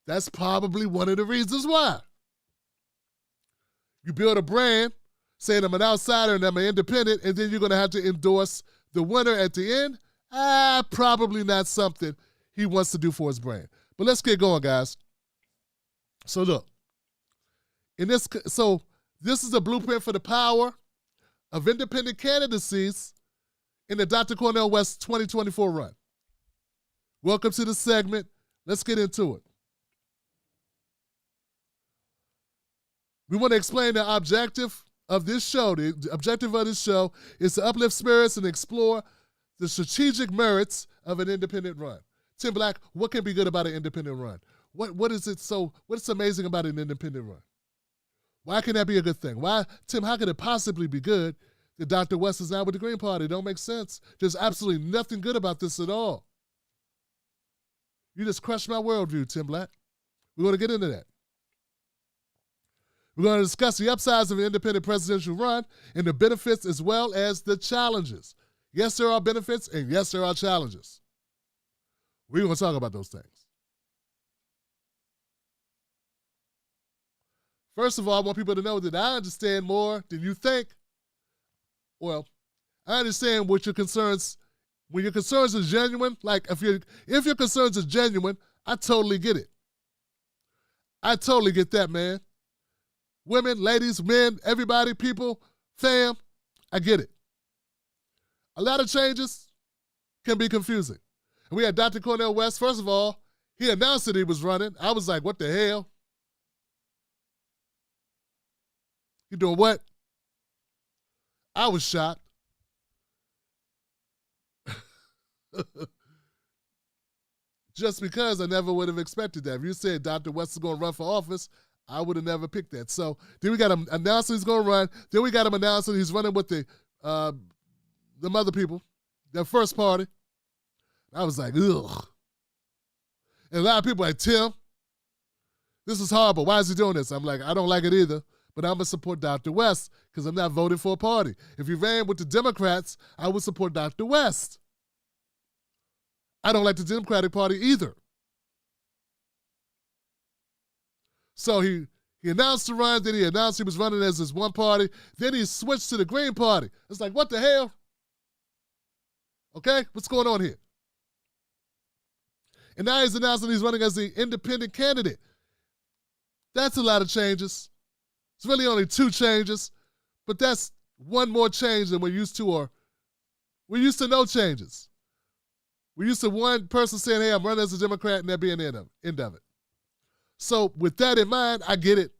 That's probably one of the reasons why. You build a brand saying I'm an outsider and I'm an independent, and then you're going to have to endorse the winner at the end. Probably not something he wants to do for his brand. But let's get going, guys. So look, this is a blueprint for the power of independent candidacies in the Dr. Cornel West 2024 run. Welcome to the segment. Let's get into it. We want to explain the objective of this show. The objective of this show is to uplift spirits and explore the strategic merits of an independent run. Tim Black, what can be good about an independent run? What's amazing about an independent run? Why can that be a good thing? Why, Tim, how could it possibly be good that Dr. West is now with the Green Party? It don't make sense. There's absolutely nothing good about this at all. You just crushed my worldview, Tim Black. We're going to get into that. We're going to discuss the upsides of an independent presidential run and the benefits as well as the challenges. Yes, there are benefits, and yes, there are challenges. We're going to talk about those things. First of all, I want people to know that I understand more than you think. Well, I understand what your concerns, when your concerns are genuine, like if your concerns are genuine, I totally get it. I totally get that, man. Women, ladies, men, everybody, people, fam, I get it. A lot of changes can be confusing. And we had Dr. Cornel West. First of all, he announced that he was running. I was like, what the hell? You doing what? I was shocked. Just because I never would have expected that. If you said Dr. West is going to run for office, I would have never picked that. So then we got him announcing he's going to run. Then we got him announcing he's running with the other people, their first party. I was like, ugh. And a lot of people like, Tim, this is horrible. Why is he doing this? I'm like, I don't like it either, but I'm going to support Dr. West because I'm not voting for a party. If he ran with the Democrats, I would support Dr. West. I don't like the Democratic Party either. So he announced the run, then he announced he was running as his one party, then he switched to the Green Party. It's like, what the hell? Okay, what's going on here? And now he's announcing he's running as the independent candidate. That's a lot of changes. It's really only 2 changes, but that's one more change than we're used to, or we're used to no changes. We're used to one person saying, hey, I'm running as a Democrat, and that being the end of it. So with that in mind, I get it.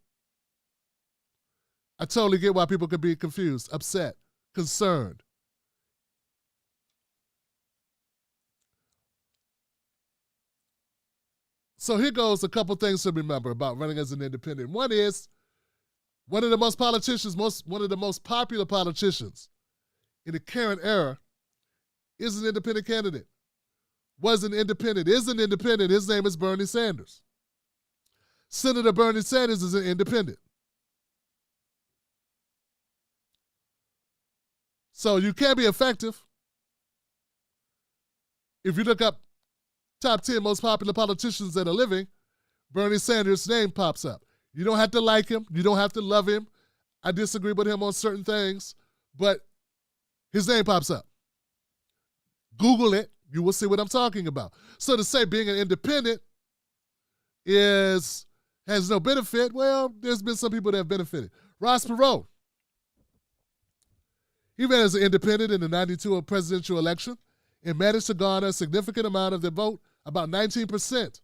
I totally get why people could be confused, upset, concerned. So here goes a couple things to remember about running as an independent. One is, one of the most popular politicians in the current era is an independent candidate. Was an independent, is an independent. His name is Bernie Sanders. Senator Bernie Sanders is an independent. So you can be effective. If you look up top 10 most popular politicians that are living, Bernie Sanders' name pops up. You don't have to like him. You don't have to love him. I disagree with him on certain things, but his name pops up. Google it. You will see what I'm talking about. So to say being an independent has no benefit, well, there's been some people that have benefited. Ross Perot, he ran as an independent in the 92 presidential election and managed to garner a significant amount of the vote, about 19%.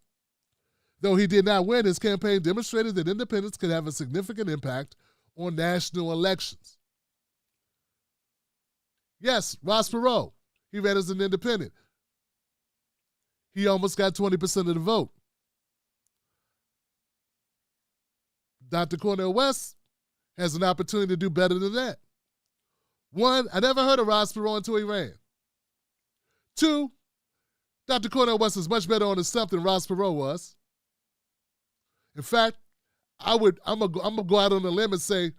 Though he did not win, his campaign demonstrated that independents could have a significant impact on national elections. Yes, Ross Perot, he ran as an independent. He almost got 20% of the vote. Dr. Cornel West has an opportunity to do better than that. 1, I never heard of Ross Perot until he ran. 2, Dr. Cornel West is much better on his stump than Ross Perot was. In fact, I'm gonna go out on a limb and say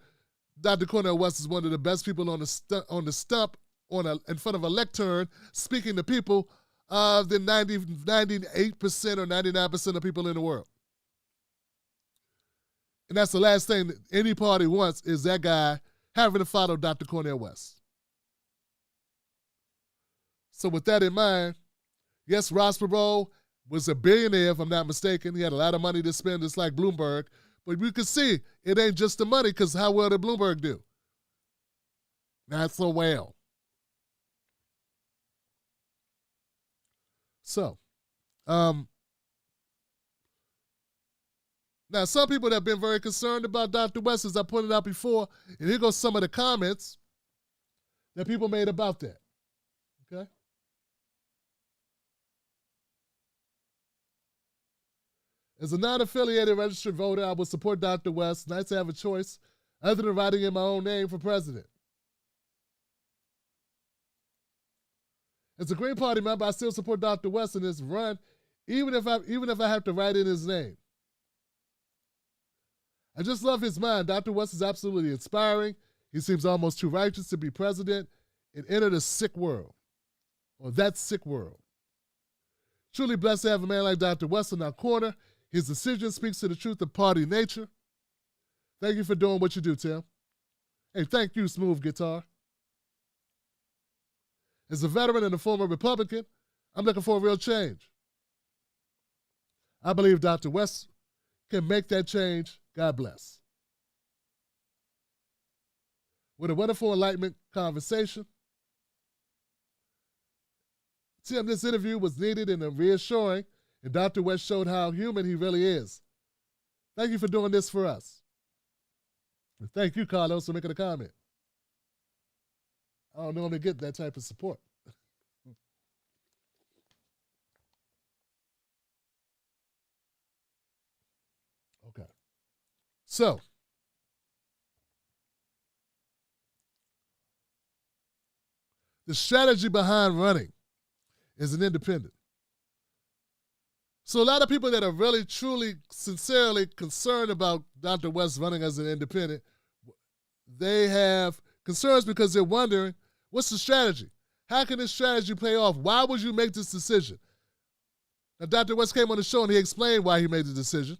Dr. Cornel West is one of the best people on the stump in front of a lectern speaking to people than 98% or 99% of people in the world. And that's the last thing that any party wants, is that guy having to follow Dr. Cornel West. So with that in mind, yes, Ross Perot was a billionaire, if I'm not mistaken. He had a lot of money to spend, just like Bloomberg. But you can see it ain't just the money, because how well did Bloomberg do? Not so well. So, now some people have been very concerned about Dr. West, as I pointed out before, and here goes some of the comments that people made about that. Okay? As a non-affiliated registered voter, I would support Dr. West. Nice to have a choice other than writing in my own name for president. As a Green Party member, I still support Dr. West in this run, even if I have to write in his name. I just love his mind. Dr. West is absolutely inspiring. He seems almost too righteous to be president and enter the sick world, or that sick world. Truly blessed to have a man like Dr. West in our corner. His decision speaks to the truth of party nature. Thank you for doing what you do, Tim. Hey, thank you, Smooth Guitar. As a veteran and a former Republican, I'm looking for a real change. I believe Dr. West can make that change. God bless. What a wonderful enlightenment conversation. Tim, this interview was needed and reassuring, and Dr. West showed how human he really is. Thank you for doing this for us. And thank you, Carlos, for making a comment. I don't normally get that type of support. Okay. So, the strategy behind running is an independent. So a lot of people that are really, truly, sincerely concerned about Dr. West running as an independent, they have concerns because they're wondering, what's the strategy? How can this strategy play off? Why would you make this decision? Now, Dr. West came on the show and he explained why he made the decision.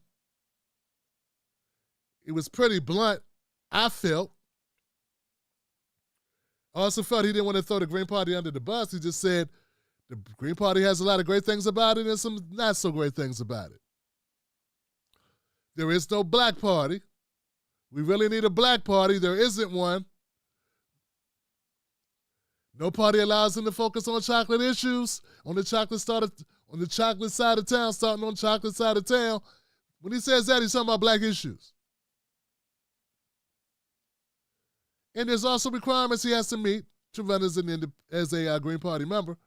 It was pretty blunt, I felt. I also felt he didn't want to throw the Green Party under the bus. He just said the Green Party has a lot of great things about it and some not so great things about it. There is no black party. We really need a black party. There isn't one. No party allows him to focus on chocolate issues, on the chocolate side of town, starting on chocolate side of town. When he says that, he's talking about black issues. And there's also requirements he has to meet to run as a Green Party member.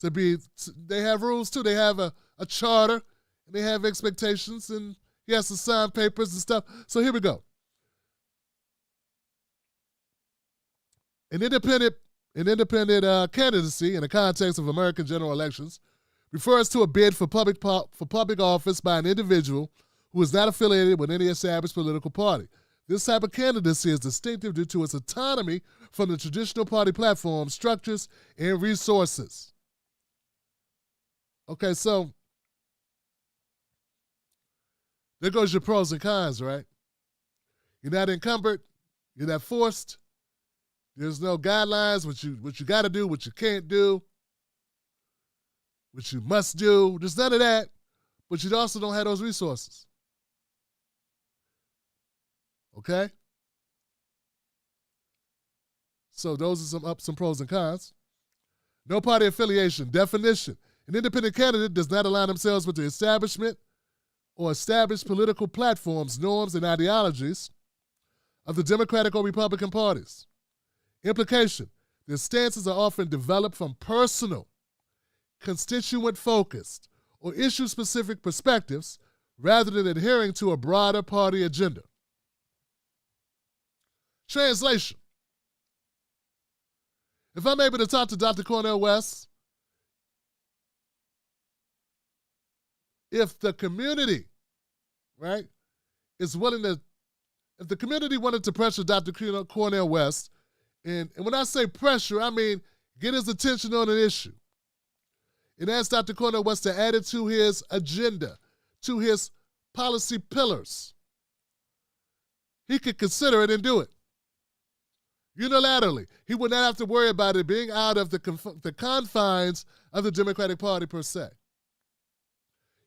They have rules too. They have a charter, and they have expectations, and he has to sign papers and stuff. So here we go. An independent candidacy in the context of American general elections refers to a bid for public office by an individual who is not affiliated with any established political party. This type of candidacy is distinctive due to its autonomy from the traditional party platform, structures, and resources. Okay, so there goes your pros and cons, right? You're not encumbered. You're not forced. There's no guidelines, what you got to do, what you can't do, what you must do. There's none of that, but you also don't have those resources. Okay? So those are some pros and cons. No party affiliation. Definition. An independent candidate does not align themselves with the establishment or established political platforms, norms, and ideologies of the Democratic or Republican parties. Implication. Their stances are often developed from personal, constituent-focused, or issue-specific perspectives rather than adhering to a broader party agenda. Translation. If I'm able to talk to Dr. Cornel West, if the community, right, is willing to, if the community wanted to pressure Dr. Cornel West, and when I say pressure, I mean get his attention on an issue, and ask Dr. Cornel West to add it to his agenda, to his policy pillars, he could consider it and do it. Unilaterally. He would not have to worry about it being out of the confines of the Democratic Party per se.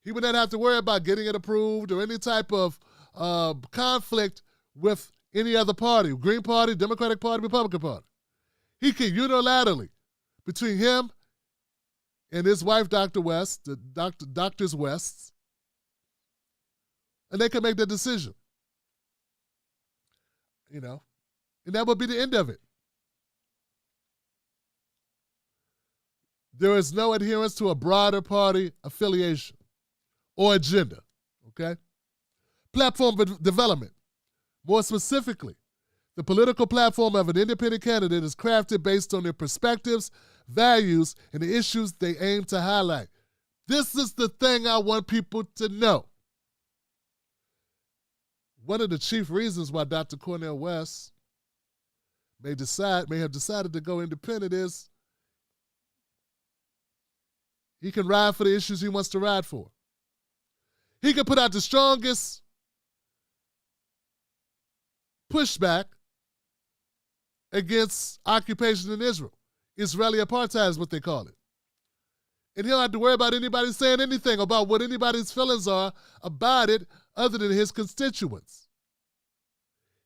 He would not have to worry about getting it approved or any type of conflict with any other party, Green Party, Democratic Party, Republican Party. He could unilaterally, between him and his wife, Dr. West, Doctors West, and they could make that decision. You know, and that would be the end of it. There is no adherence to a broader party affiliation or agenda, okay? Platform development. More specifically, the political platform of an independent candidate is crafted based on their perspectives, values, and the issues they aim to highlight. This is the thing I want people to know. One of the chief reasons why Dr. Cornel West may have decided to go independent is he can ride for the issues he wants to ride for. He can put out the strongest pushback against occupation in Israel. Israeli apartheid is what they call it. And he don't have to worry about anybody saying anything about what anybody's feelings are about it other than his constituents.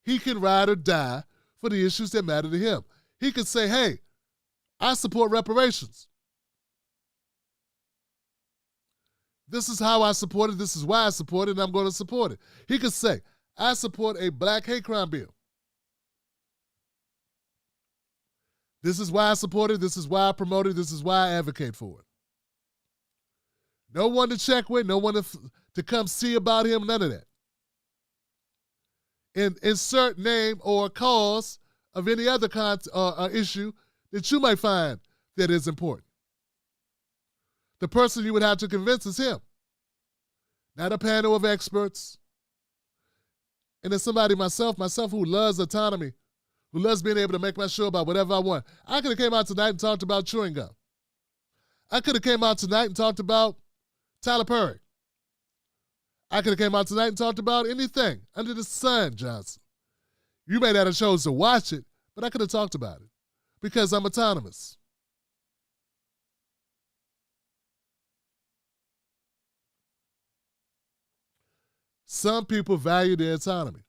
He can ride or die for the issues that matter to him. He could say, hey, I support reparations. This is how I support it, this is why I support it, and I'm going to support it. He could say, I support a black hate crime bill. This is why I support it, this is why I promote it, this is why I advocate for it. No one to check with, no one to come see about him, none of that. And insert name or cause of any other issue that you might find that is important. The person you would have to convince is him, not a panel of experts. And then somebody, myself who loves autonomy, who loves being able to make my show about whatever I want. I could have came out tonight and talked about chewing gum. I could have came out tonight and talked about Tyler Perry. I could have came out tonight and talked about anything under the sun, Johnson. You may not have chose to watch it, but I could have talked about it because I'm autonomous. Some people value their autonomy.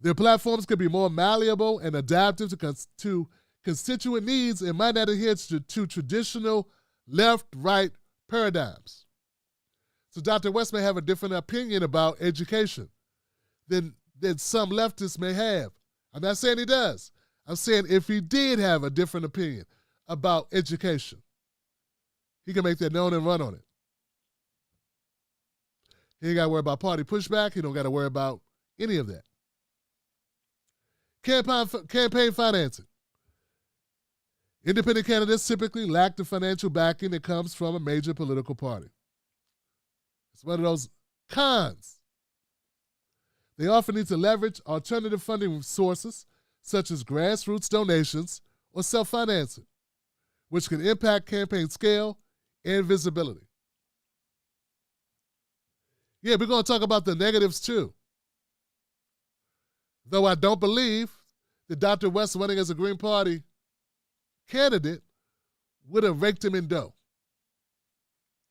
Their platforms can be more malleable and adaptive to constituent needs and might not adhere to traditional left-right paradigms. So Dr. West may have a different opinion about education than some leftists may have. I'm not saying he does. I'm saying if he did have a different opinion about education, he can make that known and run on it. He ain't got to worry about party pushback. He don't got to worry about any of that. Campaign financing. Independent candidates typically lack the financial backing that comes from a major political party. It's one of those cons. They often need to leverage alternative funding sources, such as grassroots donations or self-financing, which can impact campaign scale and visibility. Yeah, we're going to talk about the negatives too. Though I don't believe that Dr. West running as a Green Party candidate would have raked him in dough.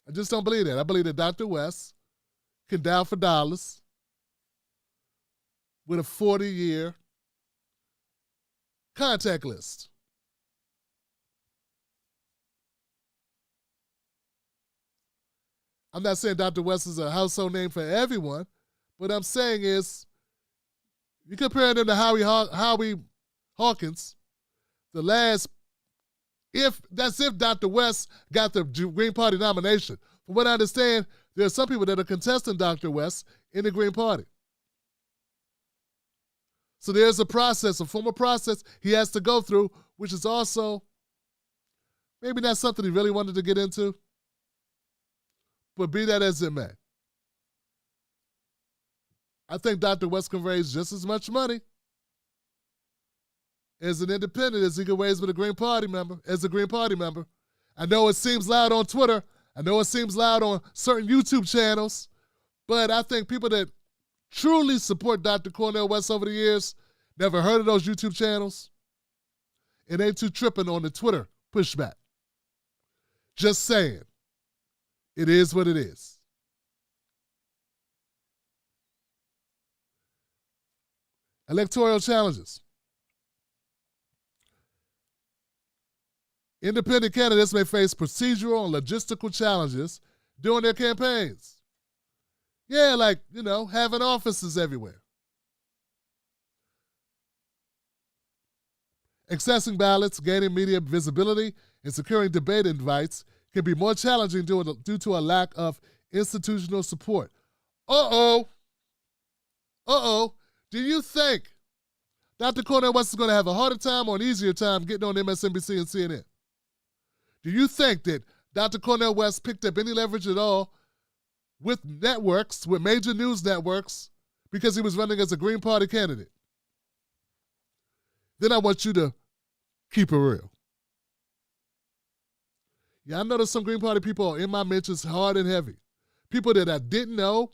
I just don't believe that. I believe that Dr. West can dial for dollars with a 40-year contact list. I'm not saying Dr. West is a household name for everyone. What I'm saying is, you compare him to Howie Hawkins, the last, if Dr. West got the Green Party nomination. From what I understand, there are some people that are contesting Dr. West in the Green Party. So there's a process, a formal process he has to go through, which is also maybe not something he really wanted to get into, but be that as it may. I think Dr. West can raise just as much money as an independent as he can raise with a Green Party member, I know it seems loud on Twitter. I know it seems loud on certain YouTube channels, but I think people that truly support Dr. Cornel West over the years never heard of those YouTube channels and ain't too tripping on the Twitter pushback. Just saying. It is what it is. Electoral challenges. Independent candidates may face procedural and logistical challenges during their campaigns. Yeah, like, having offices everywhere. Accessing ballots, gaining media visibility, and securing debate invites can be more challenging due to a lack of institutional support. Uh-oh. Do you think Dr. Cornel West is going to have a harder time or an easier time getting on MSNBC and CNN? Do you think that Dr. Cornel West picked up any leverage at all with networks, with major news networks, because he was running as a Green Party candidate? Then I want you to keep it real. Yeah, I know there's some Green Party people in my mentions hard and heavy. People that I didn't know,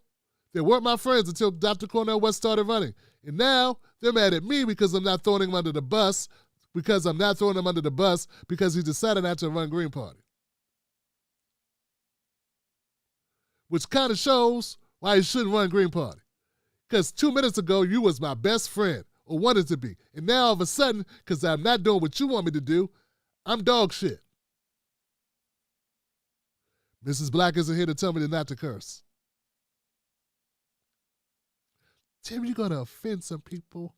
that weren't my friends until Dr. Cornel West started running. And now they're mad at me because I'm not throwing him under the bus, because he decided not to run Green Party. Which kind of shows why he shouldn't run Green Party. Because 2 minutes ago, you was my best friend, or wanted to be. And now all of a sudden, because I'm not doing what you want me to do, I'm dog shit. Mrs. Black isn't here to tell me not to curse. Tim, you're going to offend some people.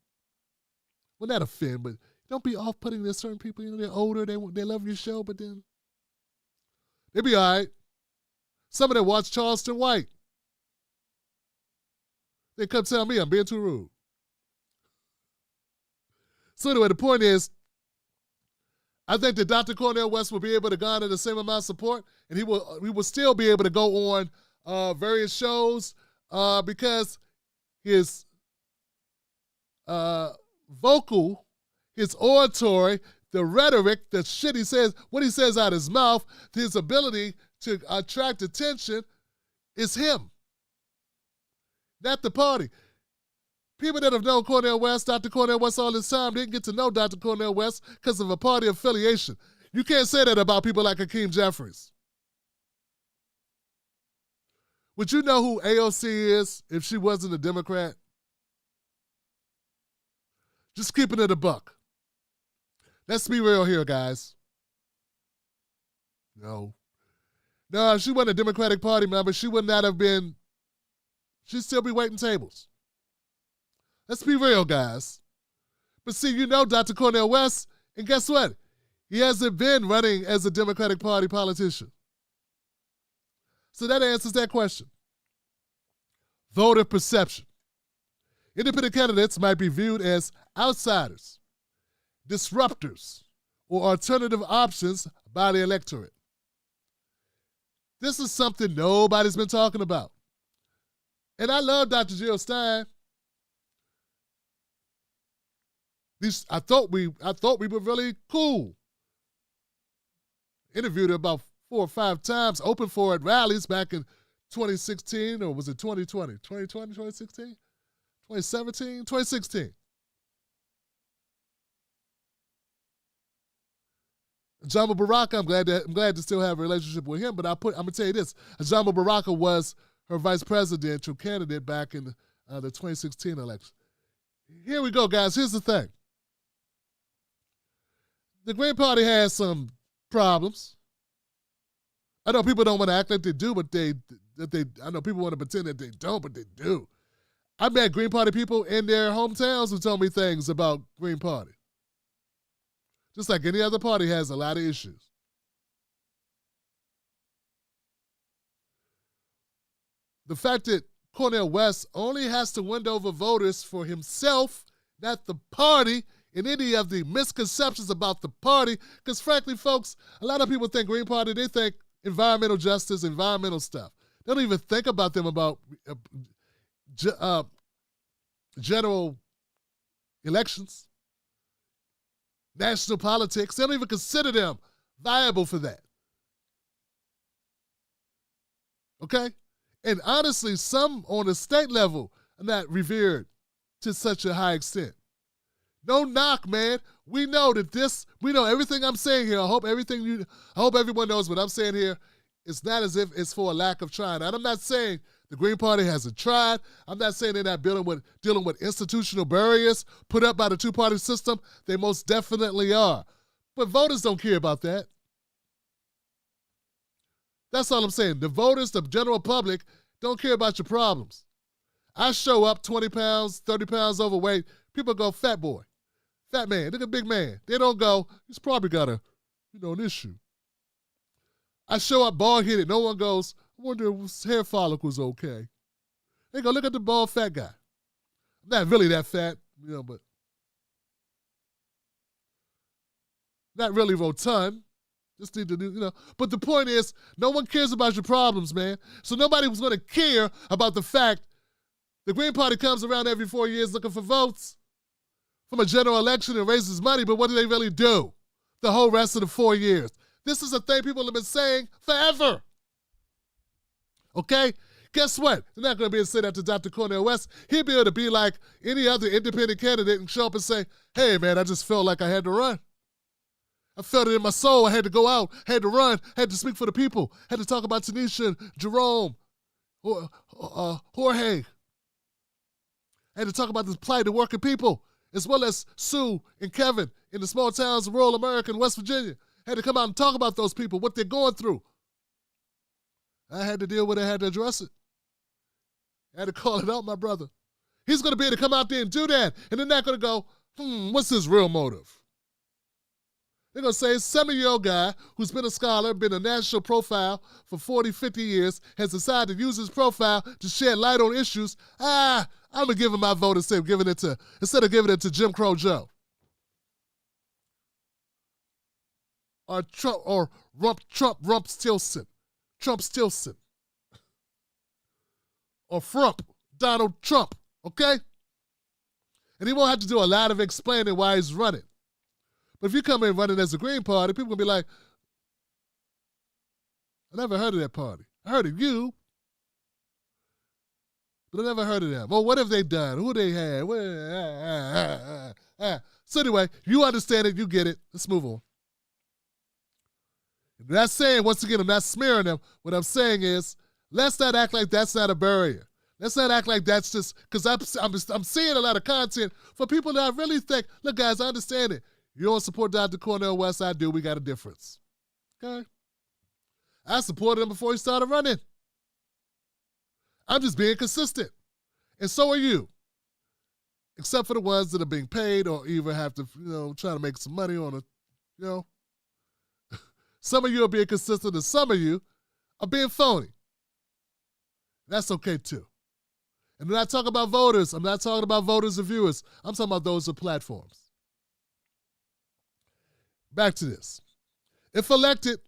Well, not offend, but don't be off-putting. There's certain people, they're older, they love your show, but then they be all right. Some of them watch Charleston White. They come tell me I'm being too rude. So anyway, the point is, I think that Dr. Cornel West will be able to garner the same amount of support, and he will still be able to go on various shows because his vocal, his oratory, the rhetoric, the shit he says, what he says out of his mouth, his ability to attract attention is him, not the party. People that have known Cornel West, Dr. Cornel West all this time, didn't get to know Dr. Cornel West because of a party affiliation. You can't say that about people like Hakeem Jeffries. Would you know who AOC is if she wasn't a Democrat? Just keeping it a buck. Let's be real here, guys. No, if she wasn't a Democratic Party member, she would not have been, she'd still be waiting tables. Let's be real, guys. But see, Dr. Cornel West, and guess what? He hasn't been running as a Democratic Party politician. So that answers that question. Voter perception. Independent candidates might be viewed as outsiders, disruptors, or alternative options by the electorate. This is something nobody's been talking about. And I love Dr. Jill Stein. I thought we were really cool. Interviewed her about 4 or 5 times, open for at rallies back in 2016, or was it 2020? 2020, 2016? 2017, 2016. Ajama Baraka, I'm glad to still have a relationship with him, but I'm gonna tell you this: Ajama Baraka was her vice presidential candidate back in the 2016 election. Here we go, guys. Here's the thing. The Green Party has some problems. I know people don't want to act like they do, but I know people want to pretend that they don't, but they do. I met Green Party people in their hometowns who told me things about Green Party. Just like any other party has a lot of issues. The fact that Cornel West only has to win over voters for himself, not the party, in any of the misconceptions about the party, because frankly, folks, a lot of people think Green Party, they think environmental justice, environmental stuff. They don't even think about them about general elections, national politics. They don't even consider them viable for that. Okay? And honestly, some on the state level are not revered to such a high extent. No knock, man. We know everything I'm saying here. I hope everyone knows what I'm saying here. It's not as if it's for a lack of trying. And I'm not saying the Green Party hasn't tried. I'm not saying they're not dealing with institutional barriers put up by the two-party system. They most definitely are. But voters don't care about that. That's all I'm saying. The voters, the general public, don't care about your problems. I show up 20 pounds, 30 pounds overweight. People go, fat boy, fat man, look at big man. They don't go, he's probably got an issue. I show up bald-headed. No one goes, I wonder if his hair follicle's okay. They go, look at the bald fat guy. I'm not really that fat, but not really rotund. Just need to do, But the point is, no one cares about your problems, man. So nobody was going to care about the fact the Green Party comes around every 4 years looking for votes from a general election and raises money, but what do they really do the whole rest of the 4 years? This is a thing people have been saying forever. Okay? Guess what? They're not going to be able to say that to Dr. Cornel West. He'll be able to be like any other independent candidate and show up and say, hey, man, I just felt like I had to run. I felt it in my soul. I had to go out, had to run, had to speak for the people, had to talk about Tanisha and Jerome, Jorge. I had to talk about the plight of the working people, as well as Sue and Kevin in the small towns of rural America and West Virginia. I had to come out and talk about those people, what they're going through. I had to deal with it. I had to address it. I had to call it out, my brother. He's going to be able to come out there and do that, and they're not going to go, what's his real motive? They're going to say, 7-year-old guy who's been a scholar, been a national profile for 40, 50 years, has decided to use his profile to shed light on issues. I'm going to give him my vote instead of giving it to Jim Crow Joe. Or Trump, or Rumpstiltskin. Or Frump, Donald Trump, okay? And he won't have to do a lot of explaining why he's running. But if you come in running as a Green Party, people going to be like, I never heard of that party. I heard of you, but I never heard of them. Well, what have they done? Who they had? So anyway, you understand it. You get it. Let's move on. I'm not saying, once again, I'm not smearing them. What I'm saying is, let's not act like that's not a barrier. Let's not act like that's just, because I'm seeing a lot of content for people that I really think, look, guys, I understand it. You don't support Dr. Cornel West, I do. We got a difference. Okay? I supported him before he started running. I'm just being consistent. And so are you. Except for the ones that are being paid or even have to, try to make some money on a, Some of you are being consistent and some of you are being phony. That's okay too. And when I talk about voters, I'm not talking about voters and viewers. I'm talking about those with platforms. Back to this. If elected,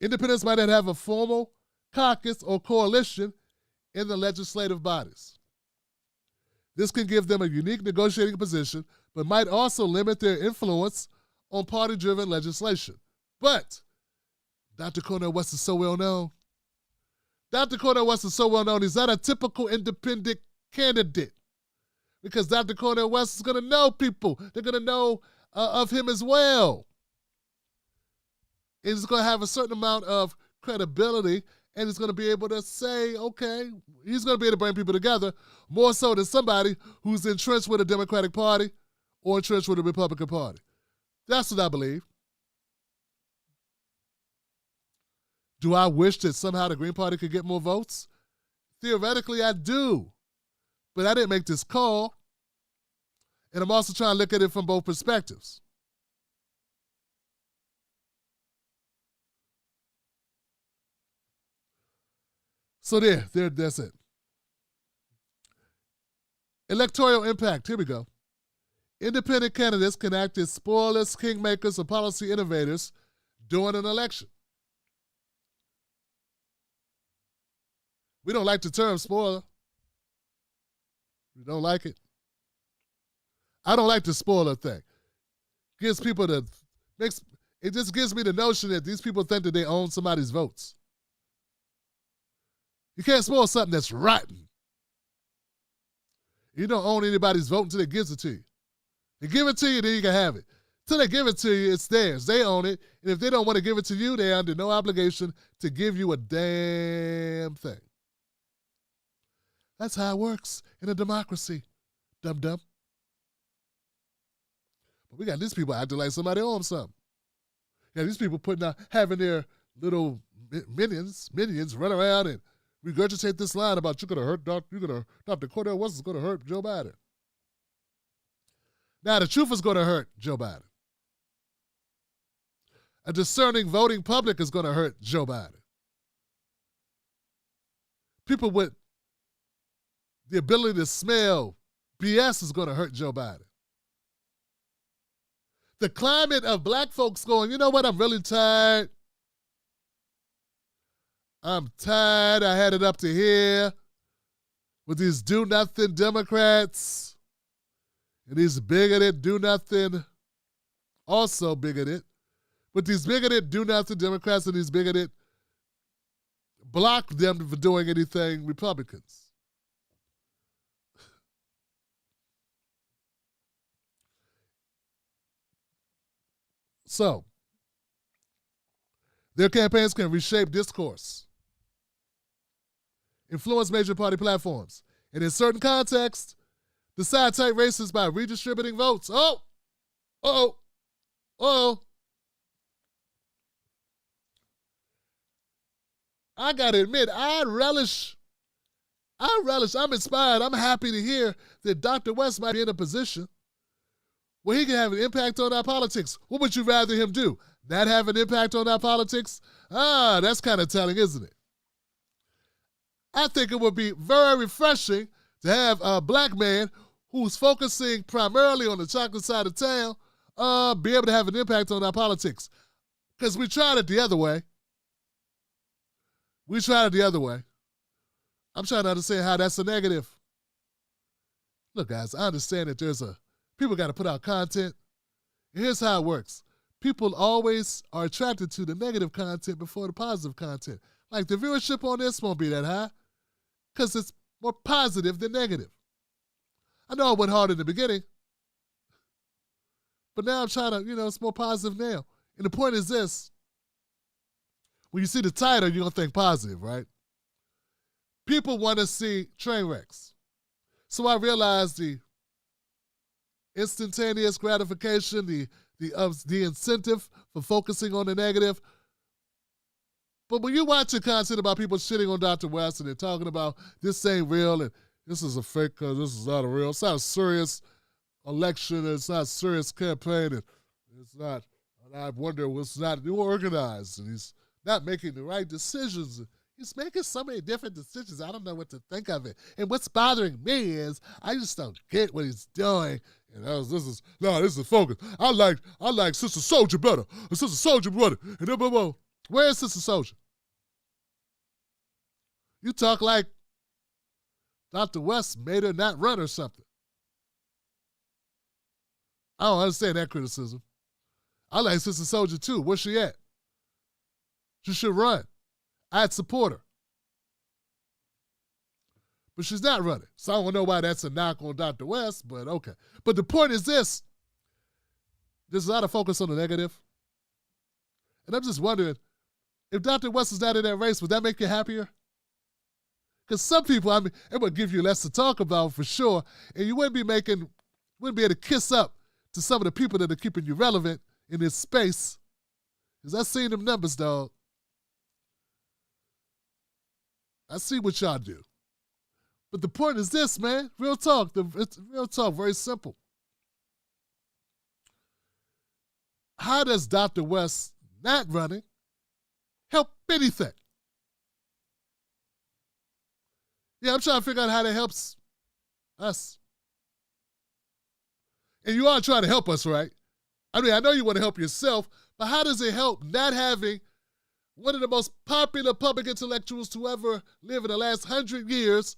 independents might not have a formal caucus or coalition in the legislative bodies. This can give them a unique negotiating position, but might also limit their influence on party-driven legislation. But Dr. Cornel West is so well known. Dr. Cornel West is so well known, he's not a typical independent candidate. Because Dr. Cornel West is going to know people. They're going to know of him as well. And he's going to have a certain amount of credibility, and he's going to be able to say, okay, he's going to be able to bring people together more so than somebody who's entrenched with the Democratic Party or entrenched with the Republican Party. That's what I believe. Do I wish that somehow the Green Party could get more votes? Theoretically, I do. But I didn't make this call. And I'm also trying to look at it from both perspectives. So that's it. Electoral impact, here we go. Independent candidates can act as spoilers, kingmakers, or policy innovators during an election. We don't like the term spoiler. You don't like it? I don't like to spoil a thing. It just gives me the notion that these people think that they own somebody's votes. You can't spoil something that's rotten. You don't own anybody's vote until they gives it to you. They give it to you, then you can have it. Until they give it to you, it's theirs. They own it. And if they don't want to give it to you, they're under no obligation to give you a damn thing. That's how it works in a democracy, dum-dum. But we got these people acting like somebody owns something. Yeah, these people having their little minions run around and regurgitate this line about Dr. Cornel West is going to hurt Joe Biden. Now, the truth is going to hurt Joe Biden. A discerning voting public is going to hurt Joe Biden. People with the ability to smell BS is going to hurt Joe Biden. The climate of black folks going, you know what, I'm really tired. I'm tired. I had it up to here with these do-nothing Democrats and these bigoted do-nothing, also bigoted, but these bigoted do-nothing Democrats and these bigoted block them for doing anything Republicans. So, their campaigns can reshape discourse, influence major party platforms, and in certain contexts, decide tight races by redistributing votes. I gotta admit, I'm inspired, I'm happy to hear that Dr. West might be in a position where he can have an impact on our politics. What would you rather him do? Not have an impact on our politics? That's kind of telling, isn't it? I think it would be very refreshing to have a black man who's focusing primarily on the chocolate side of town be able to have an impact on our politics. Because we tried it the other way. I'm trying to understand how that's a negative. Look, guys, I understand that people got to put out content. Here's how it works. People always are attracted to the negative content before the positive content. Like the viewership on this won't be that high because it's more positive than negative. I know I went hard in the beginning, but now I'm trying to, it's more positive now. And the point is this. When you see the title, you're going to think positive, right? People want to see train wrecks. So I realized the instantaneous gratification, the incentive for focusing on the negative. But when you watch the content about people shitting on Dr. West and they're talking about this ain't real and this is a fake because this is not a real, it's not a serious election, it's not a serious campaign, and it's not, and I wonder what's not organized, and he's not making the right decisions. He's making so many different decisions, I don't know what to think of it. And what's bothering me is I just don't get what he's doing. And this is focus. I like Sister Soldier better. Sister Soldier better. And then, where is Sister Soldier? You talk like Dr. West made her not run or something. I don't understand that criticism. I like Sister Soldier too. Where's she at? She should run. I'd support her. But she's not running. So I don't know why that's a knock on Dr. West, but okay. But the point is this. There's a lot of focus on the negative. And I'm just wondering, if Dr. West is not in that race, would that make you happier? Because some people, it would give you less to talk about for sure, and you wouldn't be able to kiss up to some of the people that are keeping you relevant in this space. Because I've seen them numbers, dog. I see what y'all do. But the point is this, man. Real talk. It's real talk. Very simple. How does Dr. West not running help anything? Yeah, I'm trying to figure out how that helps us. And you are trying to help us, right? I mean, I know you want to help yourself, but how does it help not having one of the most popular public intellectuals to ever live in the last 100 years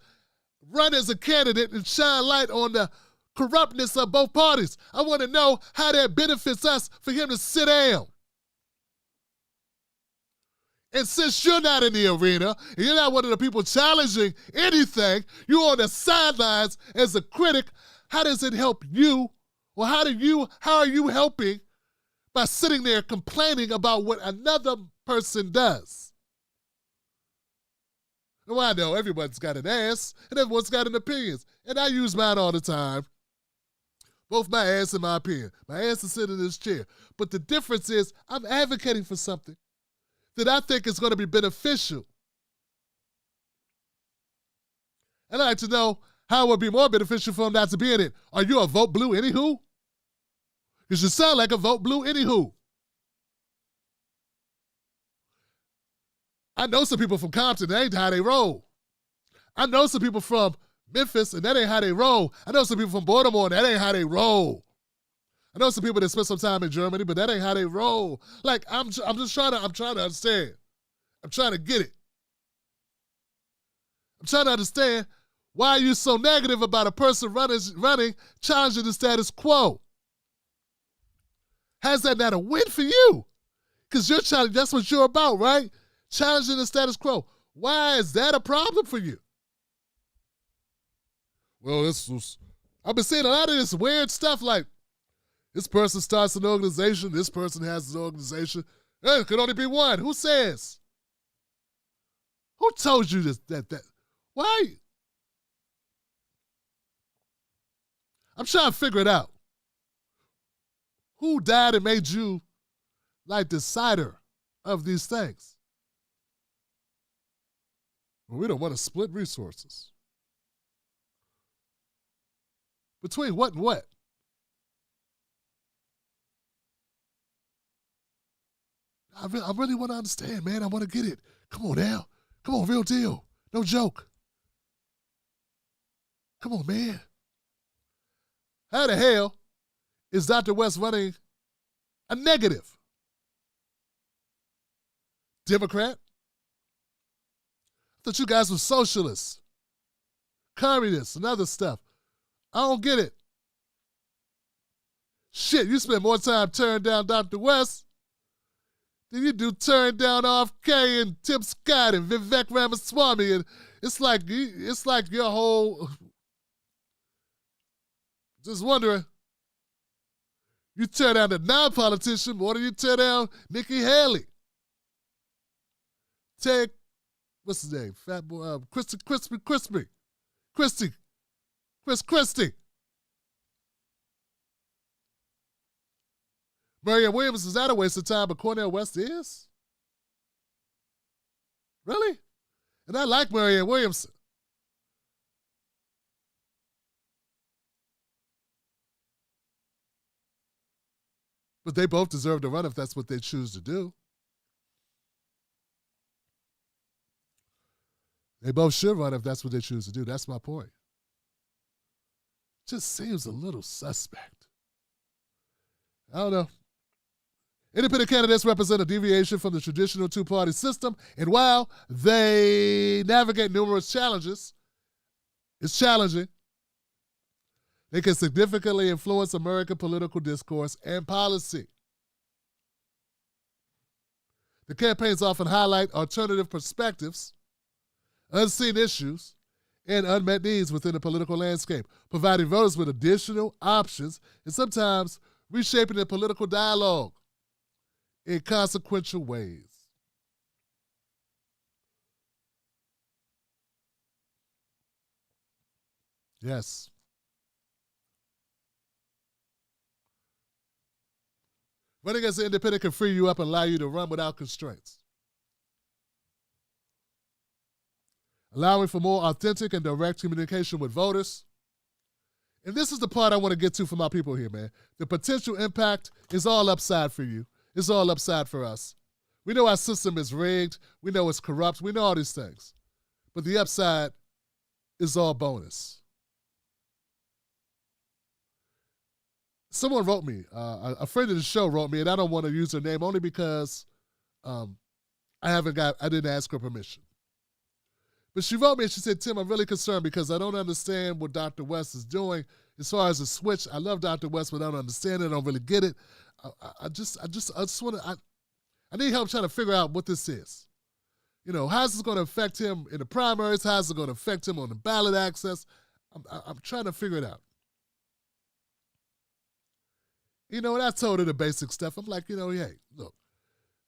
run as a candidate and shine light on the corruptness of both parties. I want to know how that benefits us for him to sit down. And since you're not in the arena, and you're not one of the people challenging anything, you're on the sidelines as a critic, how does it help you? Or how are you helping by sitting there complaining about what another person does? Well, I know everyone's got an ass, and everyone's got an opinion. And I use mine all the time. Both my ass and my opinion. My ass is sitting in this chair. But the difference is I'm advocating for something that I think is going to be beneficial. And I'd like to know how it would be more beneficial for him not to be in it. Are you a vote blue anywho? Because you sound like a vote blue anywho. I know some people from Compton, that ain't how they roll. I know some people from Memphis, and that ain't how they roll. I know some people from Baltimore, and that ain't how they roll. I know some people that spent some time in Germany, but that ain't how they roll. Like, I'm trying to understand. I'm trying to get it. I'm trying to understand why are you so negative about a person running, challenging the status quo? How's that not a win for you? Because you're challenging, that's what you're about, right? Challenging the status quo. Why is that a problem for you? Well, I've been seeing a lot of this weird stuff like, this person starts an organization, this person has an organization. It could only be one. Who says? Who told you this? That? Why? I'm trying to figure it out. Who died and made you like decider of these things? Well, we don't want to split resources. Between what and what? I really want to understand, man. I want to get it. Come on now. Come on, real deal. No joke. Come on, man. How the hell is Dr. West running a negative? Democrat? I thought you guys were socialists, communists, and other stuff. I don't get it. Shit, you spend more time turning down Dr. West than you do turning down RFK and Tim Scott and Vivek Ramaswamy. And it's like your whole, just wondering, you turn down the non-politician more than you turn down Nikki Haley. Take, what's his name? Fat boy, Christie. Marianne Williams is not a waste of time, but Cornel West is? Really? And I like Marianne Williamson. But they both deserve to run if that's what they choose to do. They both should run if that's what they choose to do. That's my point. Just seems a little suspect. I don't know. Independent candidates represent a deviation from the traditional two-party system, and while they navigate numerous challenges, it's challenging, they can significantly influence American political discourse and policy. The campaigns often highlight alternative perspectives, unseen issues, and unmet needs within the political landscape, providing voters with additional options and sometimes reshaping the political dialogue in consequential ways. Yes. Running as an independent can free you up and allow you to run without constraints, allowing for more authentic and direct communication with voters. And this is the part I want to get to for my people here, man. The potential impact is all upside for you. It's all upside for us. We know our system is rigged. We know it's corrupt. We know all these things. But the upside is all bonus. Someone wrote me, a friend of the show wrote me, and I don't want to use her name only because I didn't ask her permission. But she wrote me and she said, Tim, I'm really concerned because I don't understand what Dr. West is doing as far as a switch. I love Dr. West, but I don't understand it. I don't really get it. I just want to, I need help trying to figure out what this is. You know, how's this going to affect him in the primaries? How's it going to affect him on the ballot access? I'm trying to figure it out. You know, and I told her the basic stuff. I'm like, hey, look,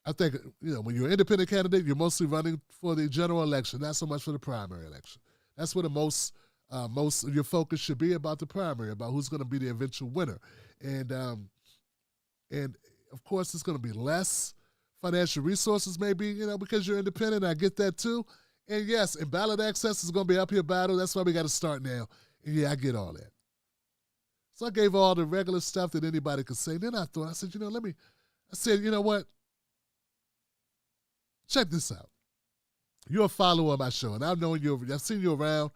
I think, when you're an independent candidate, you're mostly running for the general election, not so much for the primary election. That's where the most of your focus should be, about the primary, about who's going to be the eventual winner. And of course, it's going to be less financial resources maybe, because you're independent. I get that too. And yes, and ballot access is going to be an uphill battle. That's why we got to start now. And yeah, I get all that. So I gave all the regular stuff that anybody could say. Then I said, you know what? Check this out. You're a follower of my show, and I've seen you around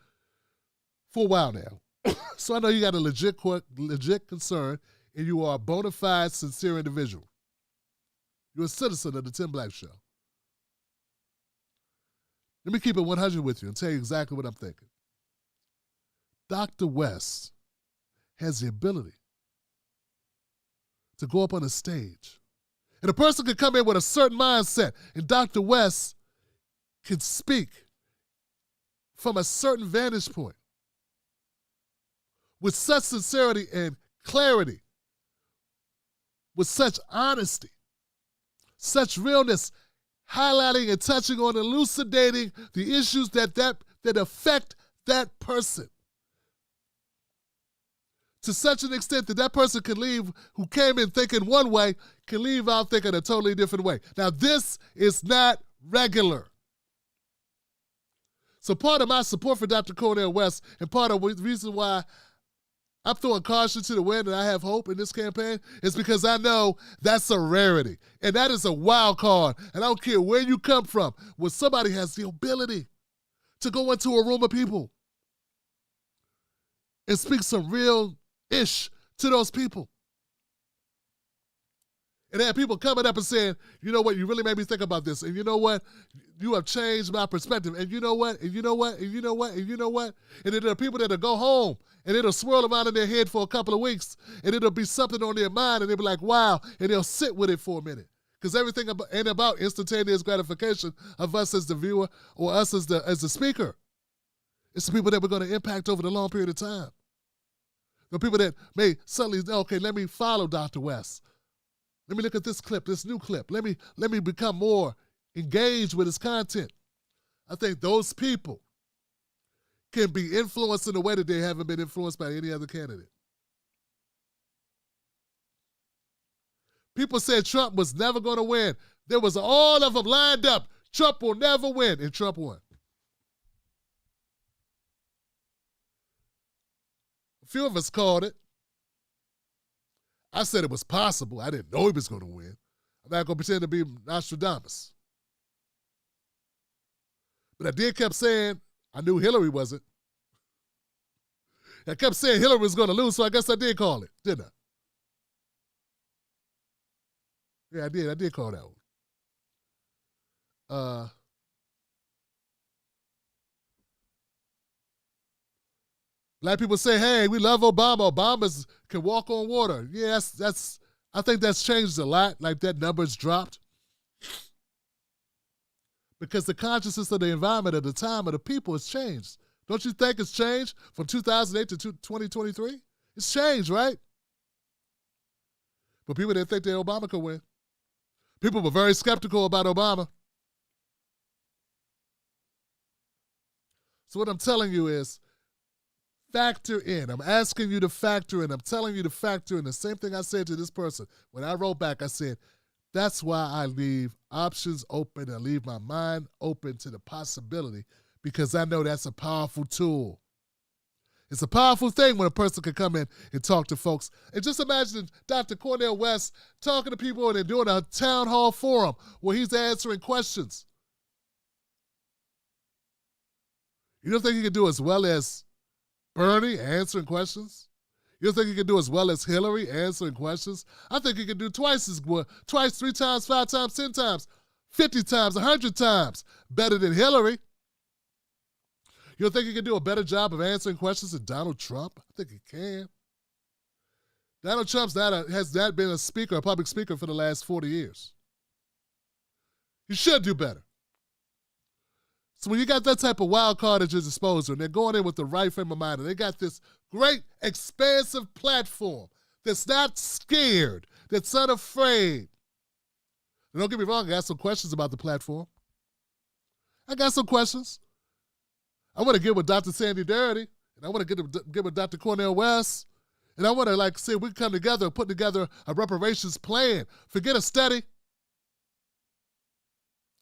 for a while now. So I know you got a legit concern, and you are a bona fide, sincere individual. You're a citizen of the Tim Black Show. Let me keep it 100 with you and tell you exactly what I'm thinking. Dr. West has the ability to go up on a stage, and a person can come in with a certain mindset, and Dr. West can speak from a certain vantage point with such sincerity and clarity, with such honesty, such realness, highlighting and touching on, elucidating the issues that affect that person, to such an extent that that person can leave, who came in thinking one way, can leave out thinking a totally different way. Now, this is not regular. So part of my support for Dr. Cornel West, and part of the reason why I'm throwing caution to the wind and I have hope in this campaign, is because I know that's a rarity. And that is a wild card. And I don't care where you come from, when somebody has the ability to go into a room of people and speak some real-ish to those people. And have people coming up and saying, you know what, you really made me think about this. And you know what, you have changed my perspective. And you know what, and you know what, and you know what, and you know what. And then there are people that'll go home and it'll swirl around in their head for a couple of weeks, and it'll be something on their mind, and they'll be like, wow, and they'll sit with it for a minute. Because everything ain't about instantaneous gratification of us as the viewer or us as the speaker. It's the people that we're going to impact over the long period of time. The people that may suddenly, okay, let me follow Dr. West. Let me look at this clip, this new clip. Let me become more engaged with his content. I think those people can be influenced in a way that they haven't been influenced by any other candidate. People said Trump was never going to win. There was all of them lined up. Trump will never win, and Trump won. A few of us called it. I said it was possible. I didn't know he was going to win. I'm not going to pretend to be Nostradamus. But I did kept saying I knew Hillary wasn't. I kept saying Hillary was going to lose, so I guess I did call it, didn't I? Yeah, I did. I did call that one. Black people say, hey, we love Obama. Obama can walk on water. Yeah, I think that's changed a lot. Like, that number's dropped. Because the consciousness of the environment at the time of the people has changed. Don't you think it's changed from 2008 to 2023? It's changed, right? But people didn't think that Obama could win. People were very skeptical about Obama. So what I'm telling you is, factor in. I'm asking you to factor in. I'm telling you to factor in. The same thing I said to this person. When I wrote back, I said, that's why I leave options open and leave my mind open to the possibility, because I know that's a powerful tool. It's a powerful thing when a person can come in and talk to folks. And just imagine Dr. Cornel West talking to people and they're doing a town hall forum where he's answering questions. You don't think he can do as well as Bernie answering questions? You don't think he can do as well as Hillary answering questions? I think he can do twice as well, twice, 3 times, 5 times, 10 times, 50 times, 100 times better than Hillary. You don't think he can do a better job of answering questions than Donald Trump? I think he can. Donald Trump's has not been a public speaker for the last 40 years. He should do better. So when you got that type of wild card at your disposal, and they're going in with the right frame of mind, and they got this great, expansive platform that's not scared, that's unafraid. And don't get me wrong, I got some questions about the platform. I got some questions. I want to get with Dr. Sandy Darity, and I want to get with Dr. Cornel West, and I want to see if we can come together and put together a reparations plan. Forget a study.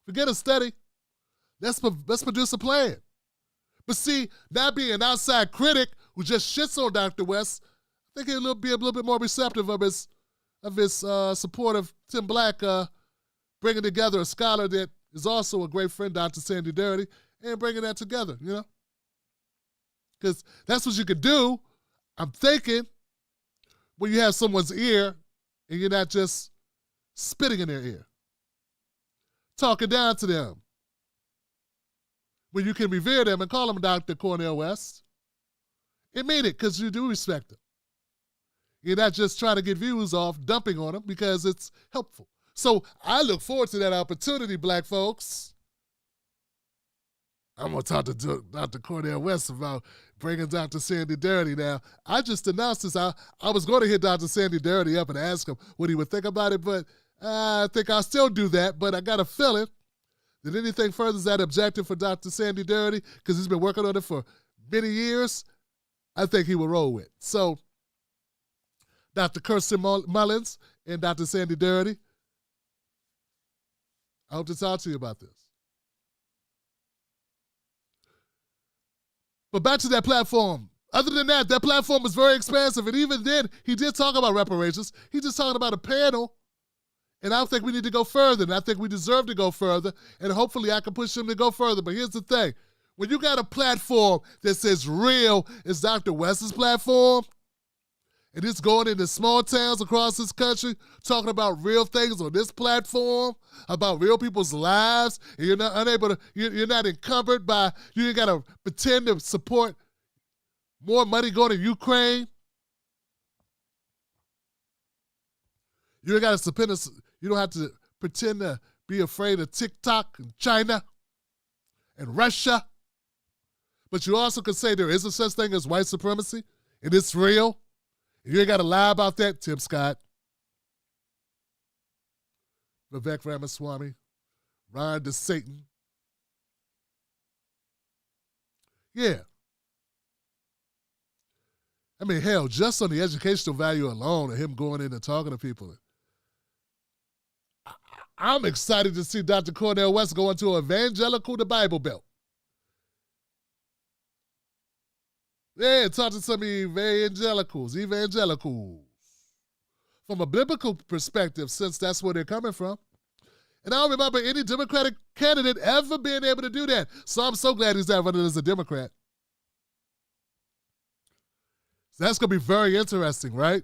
Forget a study. Let's produce a plan. But see, not being an outside critic who just shits on Dr. West, I think he'll be a little bit more receptive of his support of Tim Black bringing together a scholar that is also a great friend, Dr. Sandy Darity, and bringing that together, you know? Because that's what you could do, I'm thinking, when you have someone's ear and you're not just spitting in their ear, talking down to them. When you can revere them and call them Dr. Cornel West, and mean it because you do respect them. You're not just trying to get views off dumping on them because it's helpful. So I look forward to that opportunity, black folks. I'm going to talk to Dr. Cornel West about bringing Dr. Sandy Darity now. I just announced this. I was going to hit Dr. Sandy Darity up and ask him what he would think about it, but I think I'll still do that. But I got a feeling that anything further is that objective for Dr. Sandy Darity, because he's been working on it for many years, I think he will roll with. So Dr. Kirsten Mullins and Dr. Sandy Darity, I hope to talk to you about this. But back to that platform. Other than that, that platform was very expansive. And even then, he did talk about reparations. He just talking about a panel. And I think we need to go further. And I think we deserve to go further. And hopefully I can push him to go further. But here's the thing. When you got a platform that says real is Dr. West's platform, and it's going into small towns across this country, talking about real things on this platform, about real people's lives, and you're not unable to, you're not encumbered by, you ain't got to pretend to support more money going to Ukraine. You ain't got to you don't have to pretend to be afraid of TikTok and China and Russia. But you also can say there is a such thing as white supremacy, and it's real. You ain't got to lie about that, Tim Scott, Vivek Ramaswamy, Ron DeSatan. Yeah. I mean, hell, just on the educational value alone of him going in and talking to people, I'm excited to see Dr. Cornel West go into evangelical, the Bible Belt. Yeah, talk to some evangelicals. From a biblical perspective, since that's where they're coming from. And I don't remember any Democratic candidate ever being able to do that. So I'm so glad he's not running as a Democrat. So that's going to be very interesting, right?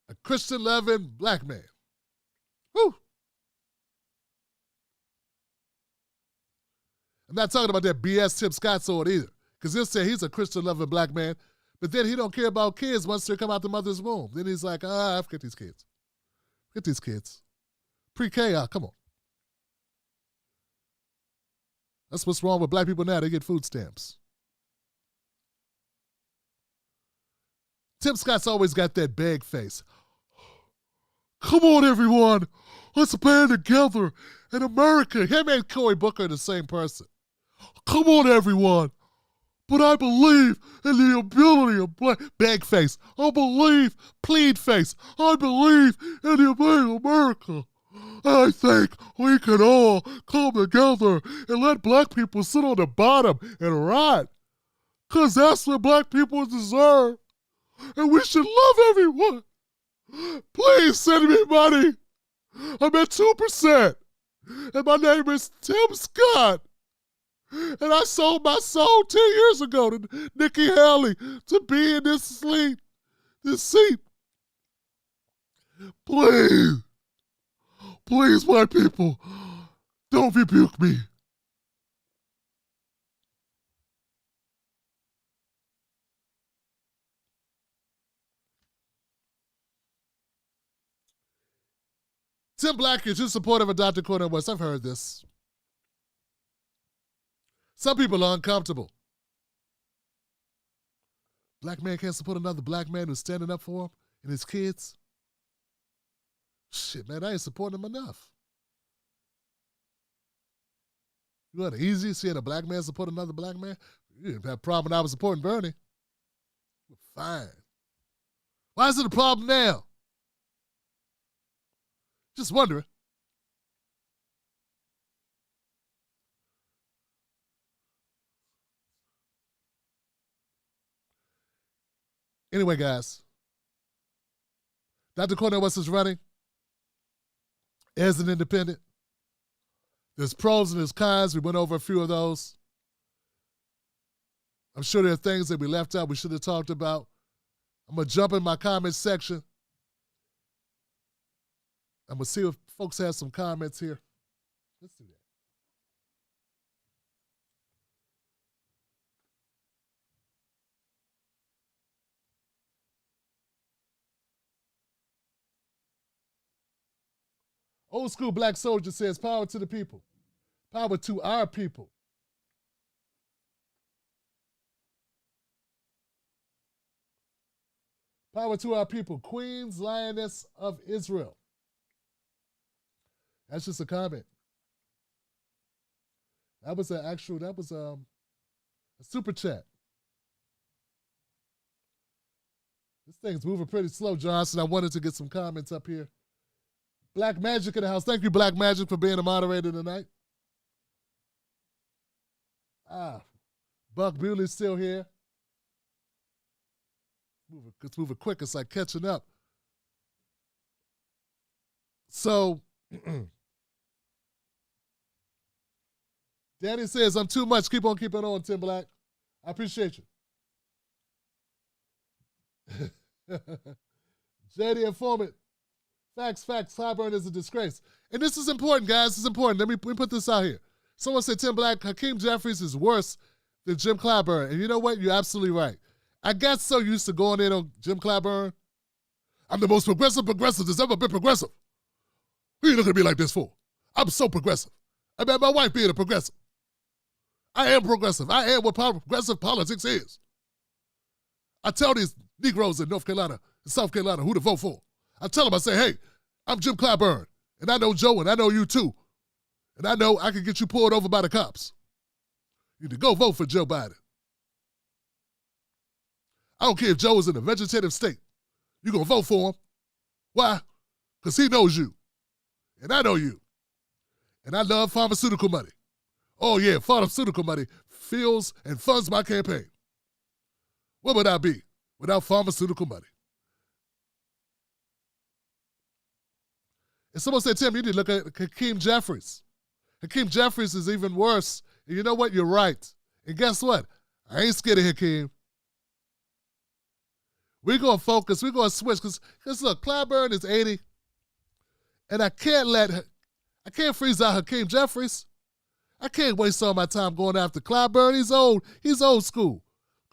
A Christian-loving black man. Whew. I'm not talking about that BS Tim Scott's on either, because he'll say he's a Christian-loving black man, but then he don't care about kids once they come out the mother's womb. Then he's like, I forget these kids. Get these kids. Pre-K, come on. That's what's wrong with black people now. They get food stamps. Tim Scott's always got that beg face. Come on, everyone. Let's band together in America. Him and Cory Booker are the same person. Come on, everyone. But I believe in the ability of black. Beg face. I believe. Plead face. I believe in the ability of America. I think we can all come together and let black people sit on the bottom and rot. Because that's what black people deserve. And we should love everyone. Please send me money. I'm at 2%. And my name is Tim Scott. And I sold my soul 10 years ago to Nikki Haley to be in this seat. Please, white people, don't rebuke me. Tim Black is just supportive of Dr. Cornel West. I've heard this. Some people are uncomfortable. Black man can't support another black man who's standing up for him and his kids. Shit, man, I ain't supporting him enough. You want it easy seeing a black man support another black man? You didn't have a problem when I was supporting Bernie. Fine. Why is it a problem now? Just wondering. Anyway, guys, Dr. Cornel West is running as an independent. There's pros and there's cons. We went over a few of those. I'm sure there are things that we left out we should have talked about. I'm going to jump in my comments section. I'm going to see if folks have some comments here. Let's do that. Old school black soldier says, power to the people. Power to our people. Power to our people. Queen's Lioness of Israel. That's just a comment. That was a super chat. This thing's moving pretty slow, Johnson. I wanted to get some comments up here. Black Magic in the house. Thank you, Black Magic, for being a moderator tonight. Buck Bewley's still here. It's moving quick. It's like catching up. So, Danny says, I'm too much. Keep on keeping on, Tim Black. I appreciate you. JD Informant. Facts. Clyburn is a disgrace. And this is important, guys. This is important. Let me put this out here. Someone said Tim Black, Hakeem Jeffries is worse than Jim Clyburn. And you know what? You're absolutely right. I got so used to going in on Jim Clyburn. I'm the most progressive that's ever been progressive. Who are you looking at me like this for? I'm so progressive. I mean, my wife being a progressive. I am progressive. I am what progressive politics is. I tell these Negroes in North Carolina and South Carolina who to vote for. I tell them, I say, hey, I'm Jim Clyburn, and I know Joe, and I know you too. And I know I can get you pulled over by the cops. You need to go vote for Joe Biden. I don't care if Joe is in a vegetative state. You're going to vote for him. Why? Because he knows you. And I know you. And I love pharmaceutical money. Oh, yeah, pharmaceutical money fuels and funds my campaign. What would I be without pharmaceutical money? And someone said, Tim, you need to look at Hakeem Jeffries. Hakeem Jeffries is even worse. And you know what? You're right. And guess what? I ain't scared of Hakeem. We're going to focus. We're going to switch. Because look, Clyburn is 80. And I can't freeze out Hakeem Jeffries. I can't waste all my time going after Clyburn. He's old. He's old school.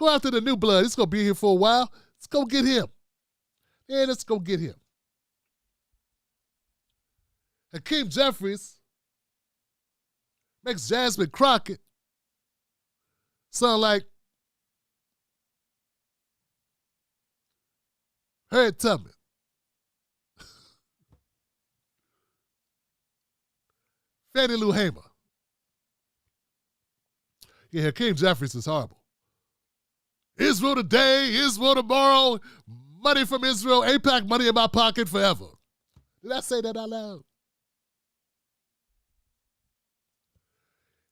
Go after the new blood. He's going to be here for a while. Let's go get him. Yeah, let's go get him. Hakeem Jeffries makes Jasmine Crockett sound like Harriet Tubman. Fannie Lou Hamer. Yeah, Hakeem Jeffries is horrible. Israel today, Israel tomorrow, money from Israel, AIPAC money in my pocket forever. Did I say that out loud?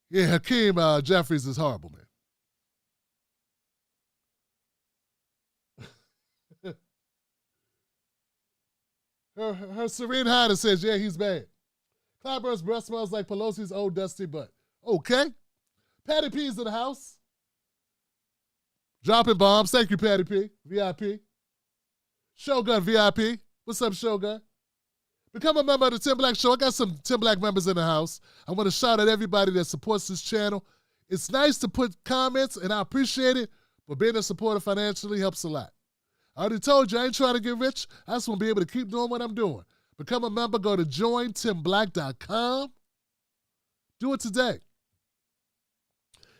Yeah, Hakeem Jeffries is horrible, man. Her Serene Highness says, yeah, he's bad. Clyburn's breath smells like Pelosi's old dusty butt. Okay. Patty P's in the house. Dropping bombs. Thank you, Patty P. VIP. Shogun VIP. What's up, Shogun? Become a member of the Tim Black Show. I got some Tim Black members in the house. I want to shout out everybody that supports this channel. It's nice to put comments, and I appreciate it, but being a supporter financially helps a lot. I already told you I ain't trying to get rich. I just want to be able to keep doing what I'm doing. Become a member. Go to jointimblack.com. Do it today.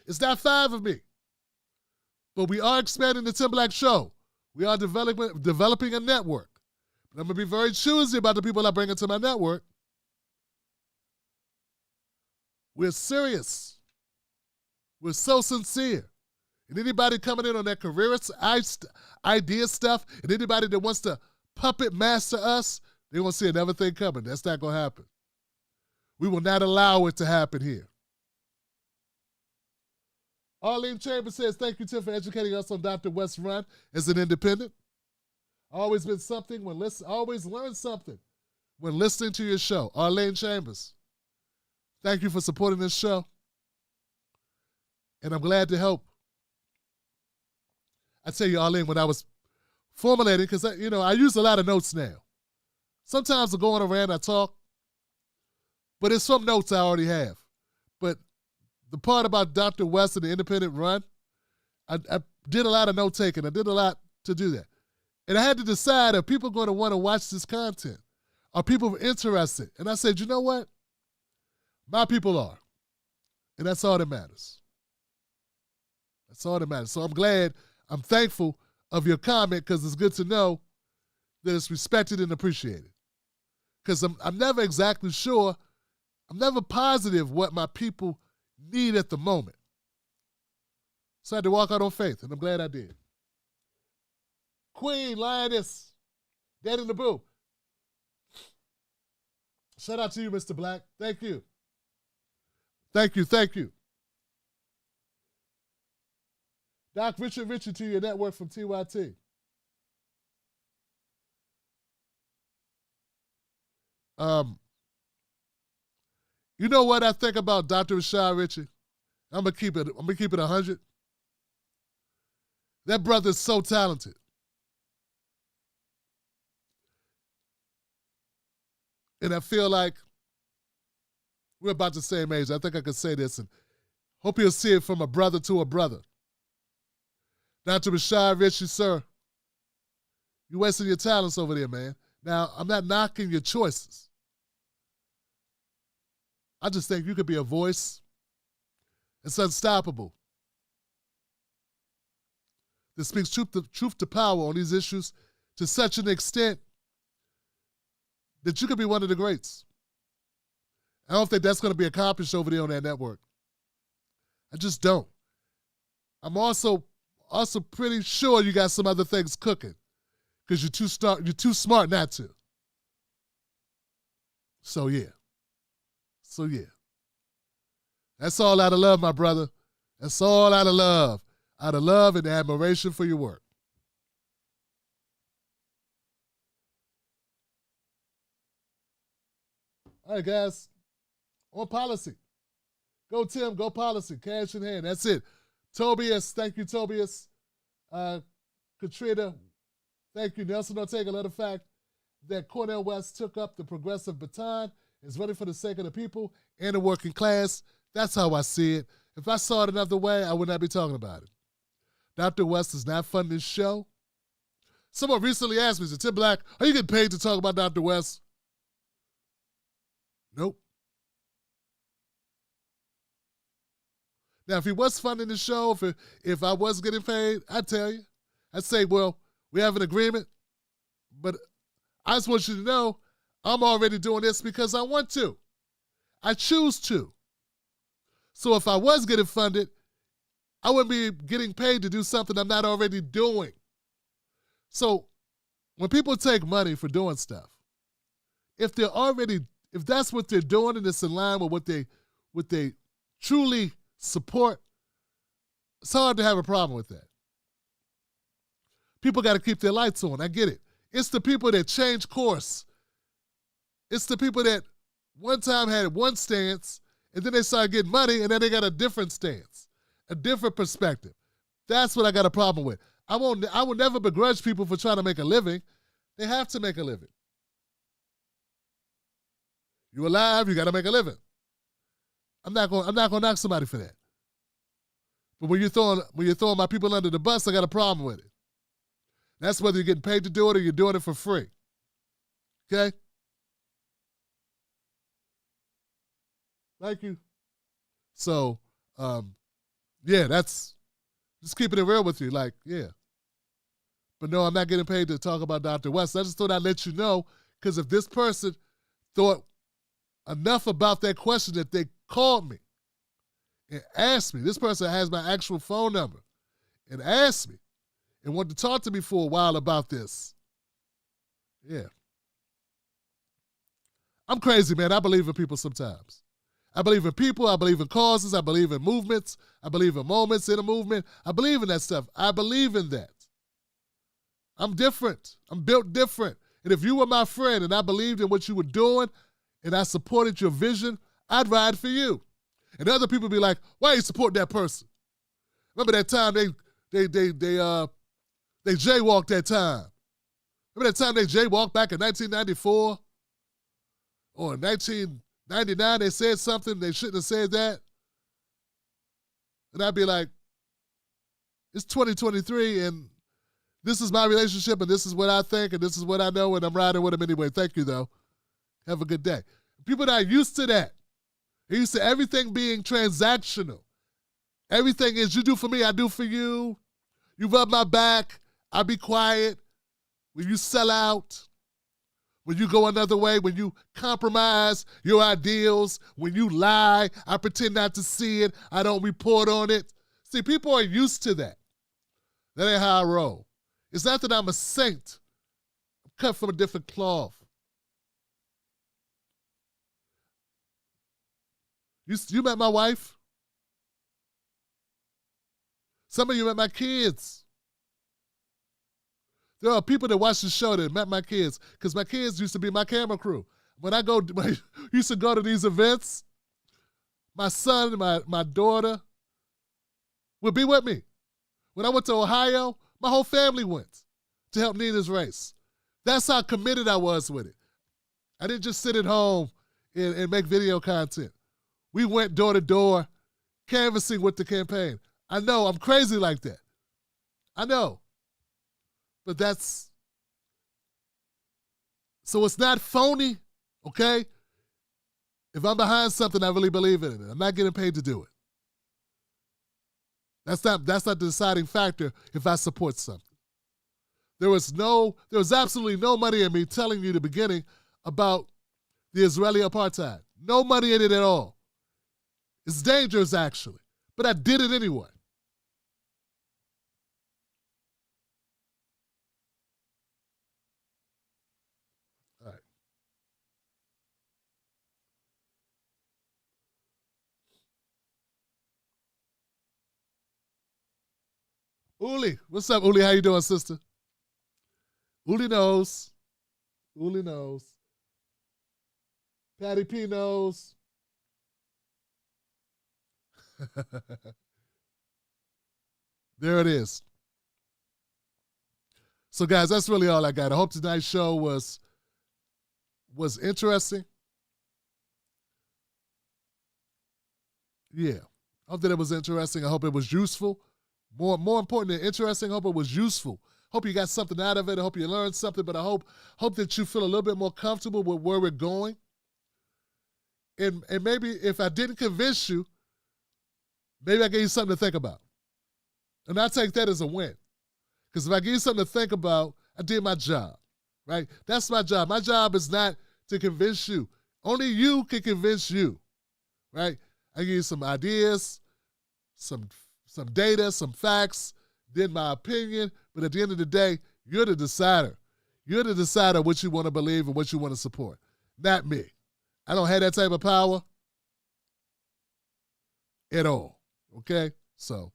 It's not 5 of me, but we are expanding the Tim Black Show. We are developing a network. But I'm going to be very choosy about the people I bring into my network. We're serious. We're so sincere. And anybody coming in on that careerist idea stuff, and anybody that wants to puppet master us, they're going to see another thing coming. That's not going to happen. We will not allow it to happen here. Arlene Chambers says, thank you, Tim, for educating us on Dr. West's run as an independent. Always learn something when listening to your show. Arlene Chambers, thank you for supporting this show. And I'm glad to help. I tell you, Arlene, when I was formulating, because I use a lot of notes now. Sometimes I go on around, I talk, but it's some notes I already have. But the part about Dr. West and the independent run, I did a lot of note taking. I did a lot to do that. And I had to decide, are people going to want to watch this content? Are people interested? And I said, you know what? My people are. And that's all that matters. That's all that matters. So I'm thankful of your comment, because it's good to know that it's respected and appreciated. Because I'm never exactly sure, I'm never positive what my people need at the moment. So I had to walk out on faith, and I'm glad I did. Queen, Lioness, Dead in the Boo. Shout out to you, Mr. Black. Thank you. Thank you, thank you. Doc Richard to your network from TYT. You know what I think about Dr. Rashad Ritchie? I'm gonna keep it 100. That brother's so talented. And I feel like we're about the same age. I think I could say this, and hope you'll see it from a brother to a brother. Dr. Rashad Ritchie, sir, you're wasting your talents over there, man. Now, I'm not knocking your choices. I just think you could be a voice. It's unstoppable. That speaks truth to power on these issues to such an extent that you could be one of the greats. I don't think that's going to be accomplished over there on that network. I just don't. I'm also pretty sure you got some other things cooking, because you're too smart not to. So yeah. That's all out of love, my brother. That's all out of love. Out of love and admiration for your work. All right, guys. On policy. Go Tim, go policy. Cash in hand. That's it. Tobias, thank you, Tobias. Katrina, thank you. Nelson Ortega, love the fact that Cornel West took up the progressive baton, is running for the sake of the people and the working class. That's how I see it. If I saw it another way, I would not be talking about it. Dr. West is not funding this show. Someone recently asked me, said, Tim Black, are you getting paid to talk about Dr. West? Nope. Now, if he was funding the show, if I was getting paid, I'd tell you. I'd say, well, we have an agreement, but I just want you to know I'm already doing this because I want to. I choose to. So if I was getting funded, I wouldn't be getting paid to do something I'm not already doing. So when people take money for doing stuff, if that's what they're doing and it's in line with what they truly support, it's hard to have a problem with that. People got to keep their lights on. I get it. It's the people that change course. It's the people that one time had one stance and then they started getting money and then they got a different stance, a different perspective. That's what I got a problem with. I will never begrudge people for trying to make a living. They have to make a living. You alive, you got to make a living. I'm not going to knock somebody for that. But when you're throwing my people under the bus, I got a problem with it. That's whether you're getting paid to do it or you're doing it for free. Okay? Thank you. So, yeah, that's just keeping it real with you. Like, yeah. But no, I'm not getting paid to talk about Dr. West. I just thought I'd let you know, because if this person thought enough about that question that they called me and asked me, this person has my actual phone number, and asked me and wanted to talk to me for a while about this. Yeah. I'm crazy, man. I believe in people sometimes. I believe in people. I believe in causes. I believe in movements. I believe in moments in a movement. I believe in that stuff. I believe in that. I'm different. I'm built different. And if you were my friend and I believed in what you were doing and I supported your vision, I'd ride for you. And other people be like, why you support that person? Remember that time they jaywalked that time. Remember that time they jaywalked back in 1994? Or in 1999 they said something, they shouldn't have said that? And I'd be like, it's 2023 and this is my relationship and this is what I think and this is what I know and I'm riding with them anyway. Thank you, though. Have a good day. People that are used to that, they're used to everything being transactional. Everything is you do for me, I do for you. You rub my back, I be quiet. When you sell out, when you go another way, when you compromise your ideals, when you lie, I pretend not to see it, I don't report on it. See, people are used to that. That ain't how I roll. It's not that I'm a saint. I'm cut from a different cloth. You met my wife? Some of you met my kids. There are people that watch the show that met my kids because my kids used to be my camera crew. When I used to go to these events, my son, my daughter would be with me. When I went to Ohio, my whole family went to help Nina's race. That's how committed I was with it. I didn't just sit at home and make video content. We went door to door, canvassing with the campaign. I know, I'm crazy like that. I know. But so it's not phony, okay? If I'm behind something, I really believe in it. I'm not getting paid to do it. That's not the deciding factor if I support something. There was absolutely no money in me telling you the beginning about the Israeli apartheid. No money in it at all. It's dangerous, actually. But I did it anyway. All right. Uli, what's up, Uli? How you doing, sister? Uli knows. Uli knows. Patty P knows. There it is. So, guys, that's really all I got. I hope tonight's show was interesting. Yeah. I hope that it was interesting. I hope it was useful. More important than interesting, I hope it was useful. Hope you got something out of it. I hope you learned something, but I hope that you feel a little bit more comfortable with where we're going. And maybe if I didn't convince you, maybe I gave you something to think about. And I take that as a win. Because if I give you something to think about, I did my job, right? That's my job. My job is not to convince you. Only you can convince you, right? I give you some ideas, some data, some facts, then my opinion. But at the end of the day, you're the decider. You're the decider what you want to believe and what you want to support, not me. I don't have that type of power at all, okay? So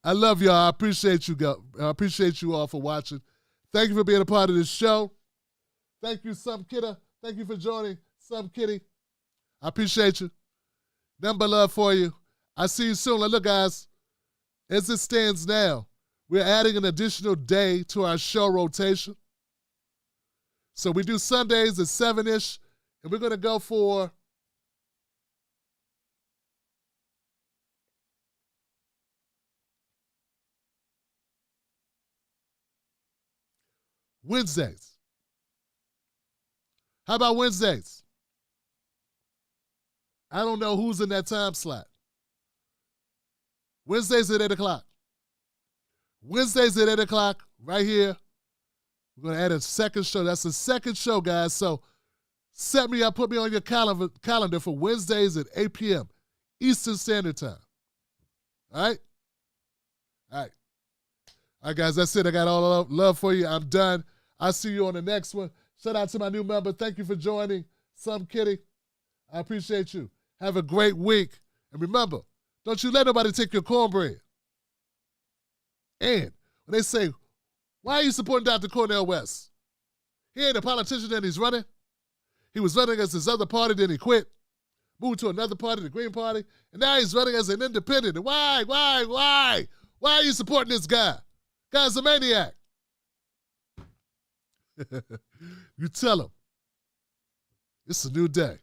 I love y'all. I appreciate you. I appreciate you all for watching. Thank you for being a part of this show. Thank you, Some Kidda. Thank you for joining, Some Kitty. I appreciate you. Nothing but love for you. I see you soon. Look, guys, as it stands now, we're adding an additional day to our show rotation. So we do Sundays at 7-ish, and we're going to go for Wednesdays. How about Wednesdays? I don't know who's in that time slot. Wednesdays at 8 o'clock. Wednesdays at 8 o'clock, right here. We're going to add a second show. That's the second show, guys. So set me up, put me on your calendar for Wednesdays at 8 p.m. Eastern Standard Time. All right? All right. All right, guys, that's it. I got all the love for you. I'm done. I'll see you on the next one. Shout out to my new member. Thank you for joining. Some Kitty. I appreciate you. Have a great week. And remember, don't you let nobody take your cornbread. And when they say, why are you supporting Dr. Cornel West? He ain't a politician and he's running. He was running against his other party, then he quit. Moved to another party, the Green Party. And now he's running as an independent. And why? Why are you supporting this guy? Guy's a maniac. You tell him. It's a new day.